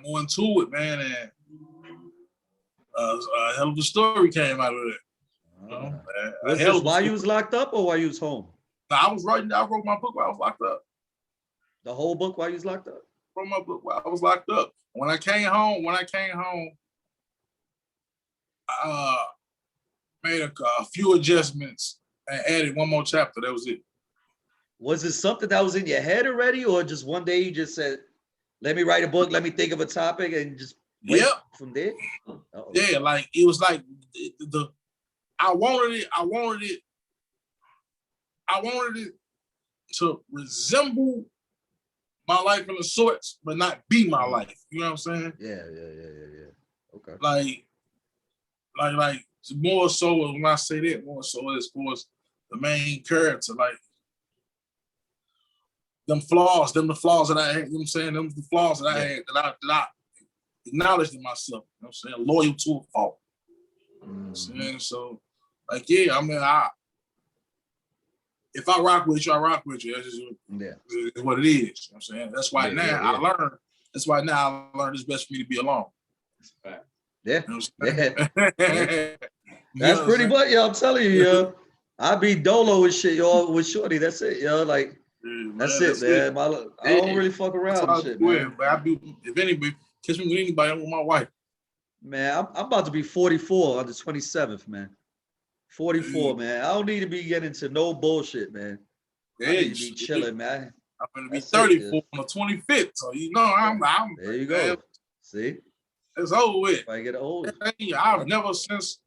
more into it, man, and a hell of a story came out of it. Was this while you was locked up or while you was home? I wrote my book while I was locked up. The whole book while you was locked up? I wrote my book while I was locked up. When I came home, I made a few adjustments and added one more chapter. That was it. Was it something that was in your head already, or just one day you just said, let me write a book, let me think of a topic, and just went from there? Uh-oh. Yeah, like it was like I wanted it to resemble my life in the sorts, but not be my life. You know what I'm saying? Yeah. Okay. Like more so when I say that, more so as far as the main character, like the flaws that I had, you know what I'm saying? Them the flaws that I had that I acknowledged in myself, you know what I'm saying? Loyal to a fault. You know what I'm saying? So, like, yeah, I mean, if I rock with you, I rock with you. That's just what it is. You know what I'm saying? That's why I learned it's best for me to be alone. Yeah. You know That's pretty much, yo. I'm telling you, yo. I be dolo with shit, yo, with Shorty. That's it, yo. Like, that's it, man. I don't really fuck around with shit, man. But I be, if anybody, catch me with anybody, I'm with my wife. Man, I'm about to be 44 on the 27th, man. 44, man. I don't need to be getting into no bullshit, man. I need to be chilling, man. I'm gonna be 34 on the 25th, so you know I'm there you go. See? It's over with. If I get old. I've never since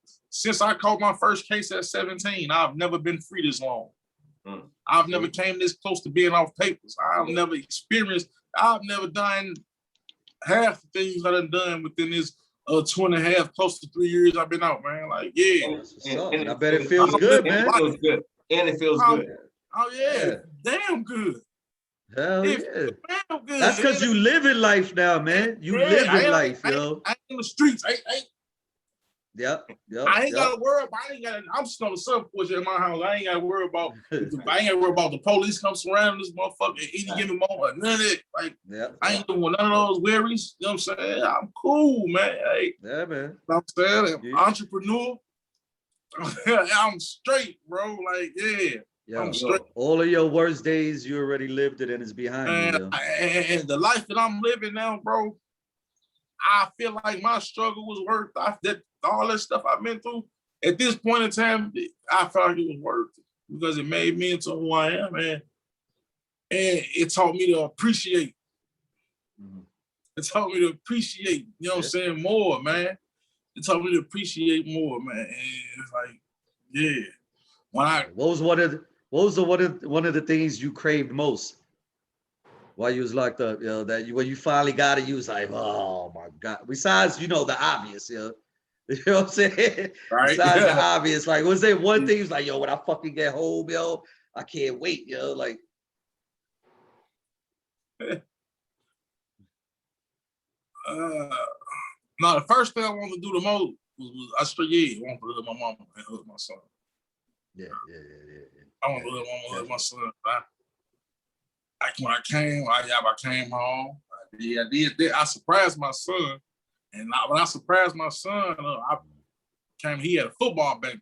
I caught my first case at 17, I've never been free this long. I've never came this close to being off papers. I've never done half the things I done within this 2.5, close to 3 years I've been out, man. Like, yeah. And I bet it feels good, man. It feels good. And it feels good. Oh, yeah. Damn good. Hell yeah. Damn good. That's because you live in life now, man. You live in life, yo. I ain't in the streets. Yep. I ain't gotta worry about. I'm just on the surfboard in my house. I ain't gotta worry about. The police come surrounding this motherfucker at any given moment. None of it. Like, I ain't doing none of those worries. You know what I'm saying? I'm cool, man. Hey, yeah, man. You know what I'm saying? Entrepreneur. I'm straight, bro. Like, yeah. I'm straight. All of your worst days, you already lived it, and it's behind you. And the life that I'm living now, bro, I feel like my struggle was worth that. All that stuff I've been through. At this point in time, I felt like it was worth it because it made me into who I am, man. And it taught me to appreciate. It taught me to appreciate, you know what I'm saying, more, man. It taught me to appreciate more, man. And it's like, yeah. What what was one of the things you craved most while you was locked up? You know, that you, when you finally got it, you was like, oh my God. Besides, you know, the obvious, you know. You know what I'm saying? Right? Besides the obvious, like, was there one thing you was like, yo, when I fucking get home, yo, I can't wait, yo, like. No, the first thing I wanted to do the most was I wanted to hug my mama and hug my son. Yeah. I want to hug my son. When I came home. I did. I surprised my son, and when I surprised my son, he had a football banquet.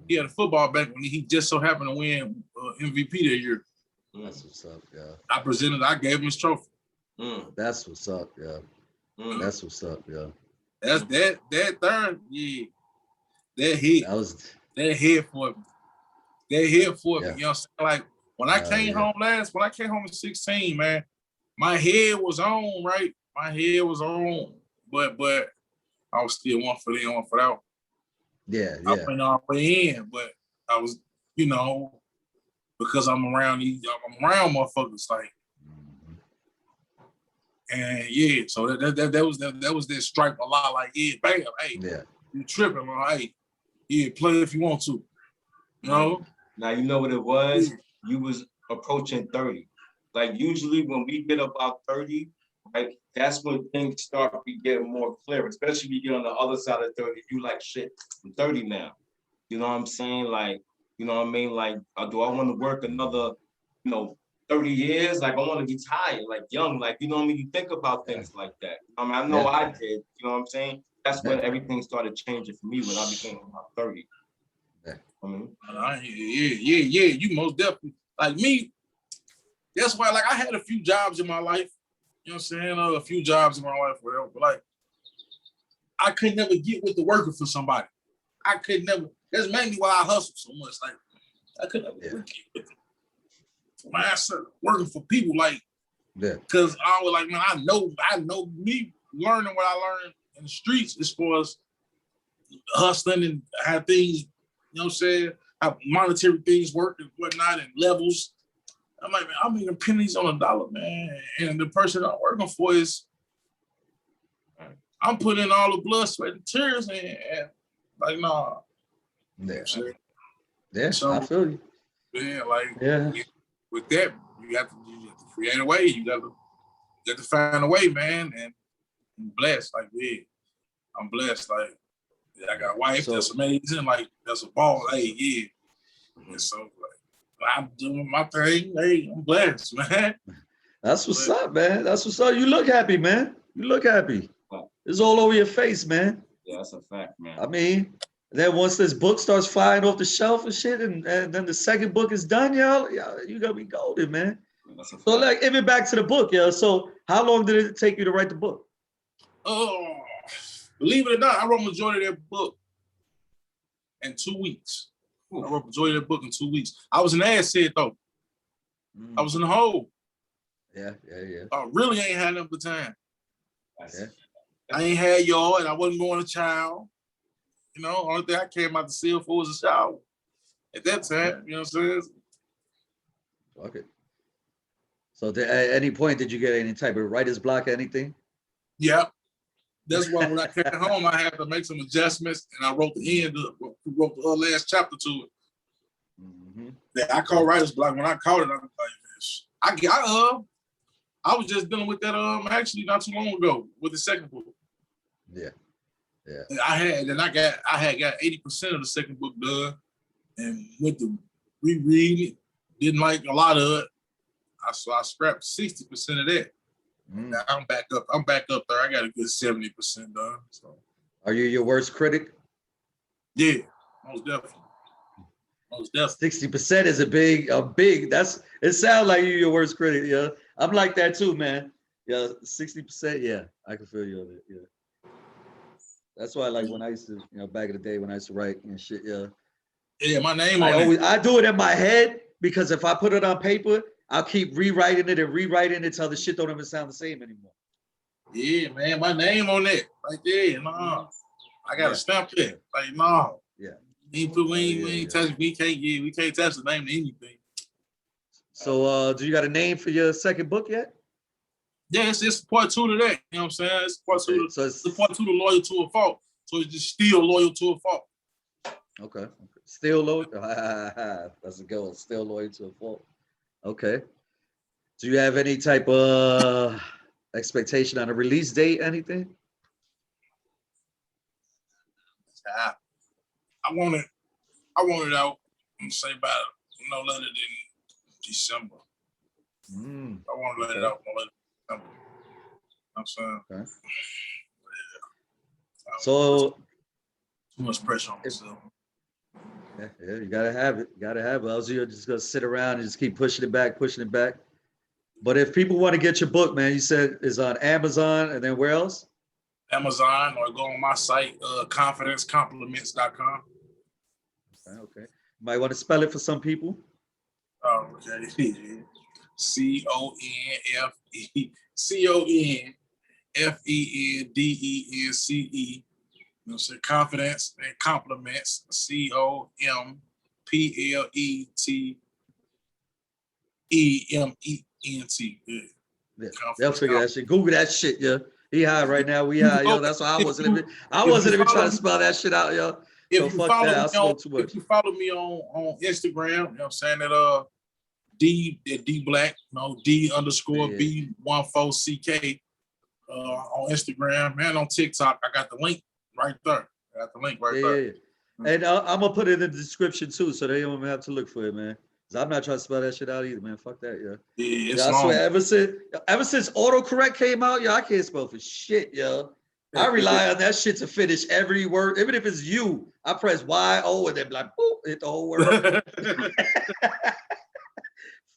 He had a football banquet. He just so happened to win MVP that year. That's what's up, yeah. I gave him his trophy. That's what's up, yeah. That's what's up, yeah. That's that third, yeah. That hit. That hit for me. That hit for me. You know what I'm saying? Like when I came home at 16, man, my head was on, right? My head was on. But I was still one foot in, one foot out. Yeah. I went all the way in, but I was, you know, because I'm around motherfuckers, like, and yeah, so that was that strike a lot, like, yeah, bam, hey, you tripping, man, hey, yeah, play if you want to, you know. Now you know what it was. You was approaching 30. Like usually when we get about 30, right, that's when things start to get more clear. Especially when you get on the other side of 30, you like shit. I'm 30 now. You know what I'm saying? Like, you know what I mean? Like, do I want to work another, 30 years? Like, I want to retire, like young, like, you know what I mean? You think about things like that. I mean, I know I did, you know what I'm saying? That's when everything started changing for me when I became about 30. I mean, yeah, you most definitely, like me, that's why, like, I had a few jobs in my life, you know what I'm saying? A few jobs in my life, whatever, but like, I could never get with the working for somebody. I could never, that's mainly why I hustle so much. Like, I could never get with my ass working for people, like, because I was like, man, I know me learning what I learned in the streets as far as hustling and how things, you know what I'm saying, how monetary things work and whatnot and levels. I'm like, man, I'm making pennies on a dollar, man. And the person I'm working for is, I'm putting in all the blood, sweat, and tears, and like, nah. Yeah, so, I feel you. Yeah, like, with that, you have to create a way. You have to find a way, man. And I'm blessed, like, yeah, I'm blessed. Like, yeah, I got a wife that's amazing. Like, that's a ball. Hey, yeah. And so, like, I'm doing my thing. Hey, I'm blessed, man. That's what's up, man. That's what's up. You look happy, man. You look happy. It's all over your face, man. Yeah, that's a fact, man. I mean, then once this book starts flying off the shelf and shit, and then the second book is done, y'all, you gotta be golden, man. So, like, even back to the book, yo. So, how long did it take you to write the book? Oh, believe it or not, I wrote majority of that book in 2 weeks. I wrote majority of that book in 2 weeks. I was an asset though. I was in the hole. Yeah. I really ain't had enough time. Yeah. I ain't had y'all, and I wasn't going to child. You know, only thing I came out to seal for was a shower. At that time, you know what I'm saying? Okay. So at any point, did you get any type of writer's block or anything? Yeah. That's why when I came home, I had to make some adjustments, and I wrote wrote the last chapter to it. That I call writer's block. When I caught it, I was like, I was just dealing with that actually not too long ago with the second book. Yeah. I had got 80% of the second book done, and went to reread it. Didn't like a lot of it. So I scrapped 60% of that. Now I'm back up there. I got a good 70% done. So, are you your worst critic? Yeah, most definitely. 60% is a big. It sounds like you're your worst critic. Yeah, I'm like that too, man. Yeah, 60%. Yeah, I can feel you on it. Yeah, that's why, like, when I used to, back in the day when I used to write and shit. Yeah. Yeah, my name on it. I do it in my head because if I put it on paper, I'll keep rewriting it till the shit don't even sound the same anymore. Yeah, man, my name on it. Like, yeah, nah. I got to stamp it. Like, nah. Yeah. We can't touch the name to anything. So do you got a name for your second book yet? Yeah, it's part 2 to that. You know what I'm saying? It's part Okay, 2 to, so it's part 2 to Loyal to a Fault. So it's just still loyal to a fault. Okay. Still loyal. That's a good one. Still loyal to a fault. Okay. Do you have any type of expectation on a release date? Anything? I want it out. I'm say about no later than December. I want to let it out no later than December. I'm saying. Okay. Yeah. So Too much pressure on myself. Yeah, you gotta have it. You gotta have it. Else you're just gonna sit around and just keep pushing it back. But if people want to get your book, man, you said it's on Amazon, and then where else? Amazon, or go on my site, confidencecompliments.com. Okay. You might want to spell it for some people. Oh, okay. CONFEDENCE. You know, say confidence and compliments. COMPLETEMENT. Yeah, they'll figure that shit. Google that shit, yo. He high right now. We high, yo. That's why I wasn't even trying to spell that shit out, yo. So fuck that. I smoke too much. If you follow me on Instagram, you know what I'm saying, that D Black, D_B14CK on Instagram, man, on TikTok. I got the link right there. Yeah. And I'm gonna put it in the description too, so they don't even have to look for it, man. Cause I'm not trying to spell that shit out either, man. Fuck that, yo. Yeah, it's I long. swear, ever since autocorrect came out, yo, I can't spell for shit, yo. I rely on that shit to finish every word, even if it's you. I press Y-O and then like, boop, hit the whole word.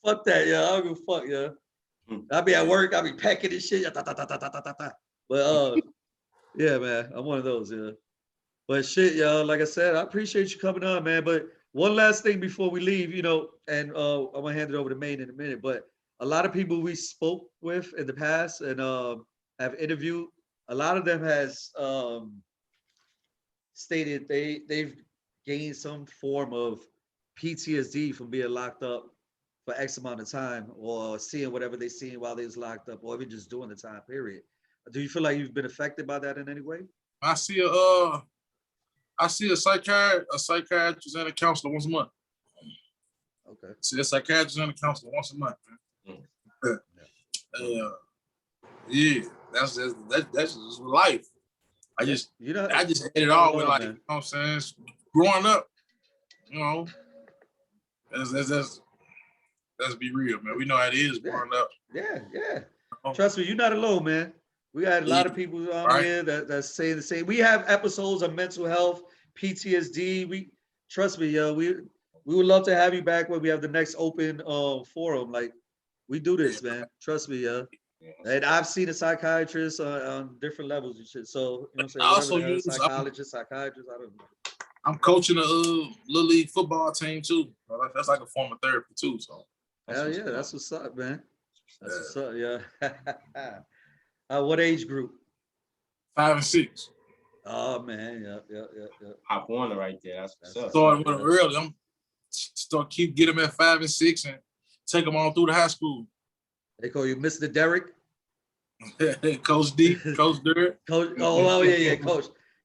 Fuck that, yo. I don't give a fuck, yo. I be at work, I be packing and shit. But yeah, man, I'm one of those, yeah. But shit, y'all, like I said, I appreciate you coming on, man. But one last thing before we leave, you know, and I'm gonna hand it over to Maine in a minute. But a lot of people we spoke with in the past and have interviewed, a lot of them has stated they've gained some form of PTSD from being locked up for X amount of time, or seeing whatever they seen while they was locked up, or even just during the time period. Do you feel like you've been affected by that in any way? I see a psychiatrist and a counselor once a month. Okay. See a psychiatrist and a counselor once a month, man. Yeah, that's just life. I just had it all with, like, you know what I'm saying? Growing up, you know, let's be real, man. We know how it is growing up. Yeah. Trust me, you're not alone, man. We had a lot of people on here that's saying the same. We have episodes on mental health, PTSD. Trust me, yo. We would love to have you back when we have the next open forum. Like, we do this, man. Trust me, yo. And I've seen a psychiatrist on different levels and shit. So, you know what I'm saying? I also use psychiatrist. I don't know. I'm coaching a little league football team too. That's like a form of therapy too. So hell yeah, that's what's up, man. That's what's up, yeah. What age group? 5 and 6. Oh man, yeah. Hop on right there. That's what's up. Starting with them early. I'm get them at 5 and 6 and take them on through the high school. They call you Mr. Derrick. Coach D, Coach Derrick.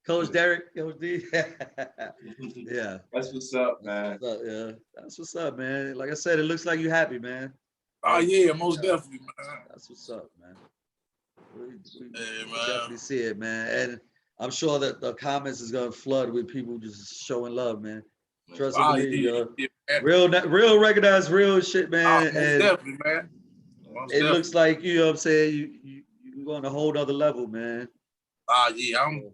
Coach Derrick, Coach D. Yeah. That's what's up, man. That's what's up, man. Like I said, it looks like you happy, man. Oh yeah, most definitely, man. That's what's up, man. We man. definitely see it, man. And I'm sure that the comments is gonna flood with people just showing love, man. Trust me, real recognized real shit, man. Most definitely, man. It looks like, you know what I'm saying, you're on a whole other level, man. Yeah, I'm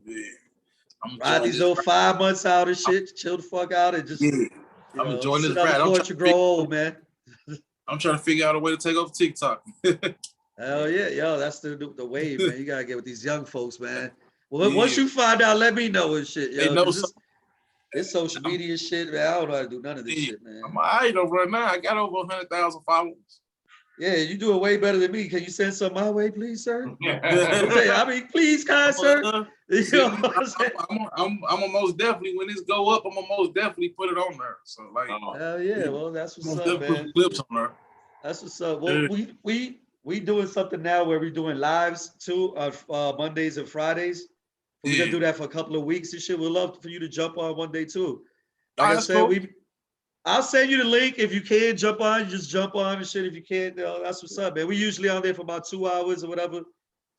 ride these little 5 months out and shit, chill the fuck out and just I'm enjoying this ride. You grow old, man. I'm trying to figure out a way to take over TikTok. Hell yeah, yo, that's the wave, man. You gotta get with these young folks, man. Well, once you find out, let me know and shit, yo. This social media shit, man. I don't know how to do none of this shit, man. I ain't over right now. I got over 100,000 followers. Yeah, you do it way better than me. Can you send some my way, please, sir? Yeah. I mean, please, kind sir. You See, know what I'm saying? I'm gonna most definitely, when this go up, I'm gonna most definitely put it on there. So like, Hell yeah, well, that's what's most up, definitely put man. clips on there. That's what's up. Well, we doing something now where we doing lives too on Mondays and Fridays. We're gonna do that for a couple of weeks and shit. We'd love for you to jump on one day too. Like I That's said, cool. I'll send you the link if you can jump on. You just jump on and shit. If you can't, that's what's up, man. We usually on there for about 2 hours or whatever.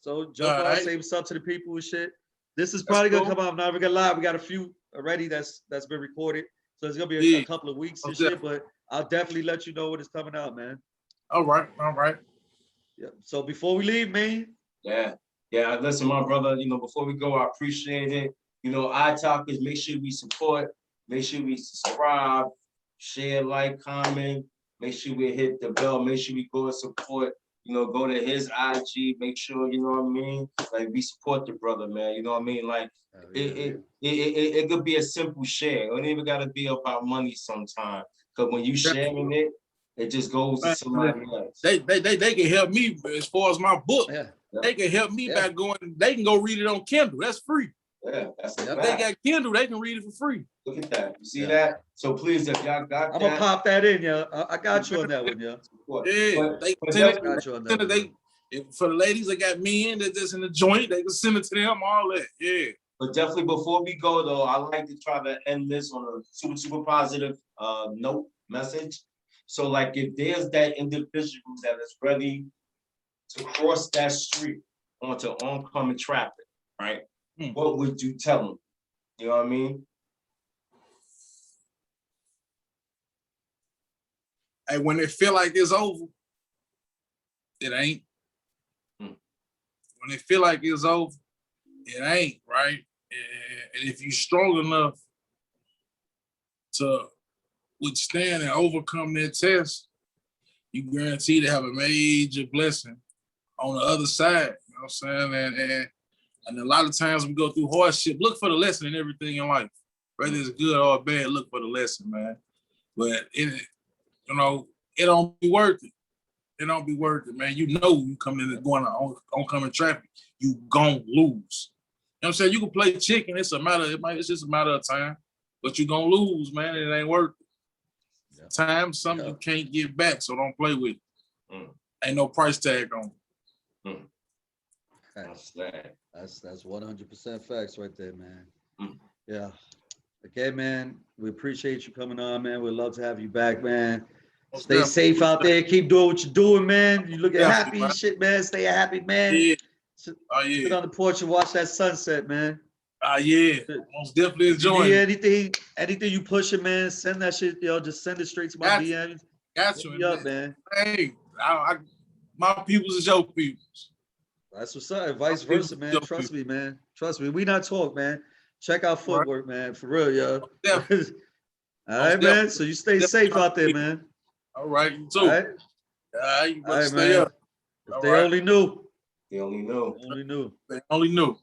So jump on, say what's up to the people and shit. This is probably gonna come out. I'm not even gonna lie. We got a few already that's been recorded. So it's gonna be a couple of weeks and shit. But I'll definitely let you know when it's coming out, man. All right. Yep. So before we leave, man. Yeah. Listen, my brother, before we go, I appreciate it. iTalkers, make sure we support, make sure we subscribe, share, like, comment, make sure we hit the bell, make sure we go and support, go to his IG, make sure, you know what I mean? Like, we support the brother, man, you know what I mean? Like, it could be a simple share. It don't even gotta be about money sometimes. Because when you sharing it, it just goes to somebody else. They can help me as far as my book. Yeah. They can help me by going. They can go read it on Kindle. That's free. Yeah, that's the If they got Kindle, they can read it for free. Look at that. You see that? So please, if y'all got I'm gonna pop that in, yeah. I got you on that one, yeah. Yeah, they send it. For the ladies that got men that just in the joint, they can send it to them. All that, yeah. But definitely before we go though, I like to try to end this on a super positive note message. So like if there's that individual that is ready to cross that street onto oncoming traffic, right? What would you tell them? You know what I mean? Hey, when they feel like it's over, it ain't. When they feel like it's over, it ain't, right? And if you're strong enough to withstand and overcome that test, you guarantee to have a major blessing on the other side. You know what I'm saying? And a lot of times we go through hardship. Look for the lesson in everything in life. Whether it's good or bad, look for the lesson, man. But it don't be worth it. It don't be worth it, man. You know you coming in and going on oncoming traffic, you gon' lose. You know what I'm saying? You can play chicken. It's just a matter of time. But you gonna lose, man. It ain't worth it. Yeah. Time, something you can't get back, so don't play with it. Ain't no price tag on it. That's 100% facts right there, man. Yeah. Okay, man. We appreciate you coming on, man. We'd love to have you back, man. Stay safe out there. Keep doing what you're doing, man. You looking happy and shit, man. Stay happy, man. Yeah. Sit on the porch and watch that sunset, man. Yeah. Most definitely enjoying it. Anything you pushing, man, send that shit, just send it straight to my DMs. Got you. Up, man. Hey, my peoples is your peoples. That's what's up. Vice versa, man. Trust me, man. Trust me. We not talk, man. Check out footwork, man. For real, yo. All right, man. So you stay safe out there, man. All right, you too. All right, you better stay up. If they only knew. They only knew. They only knew.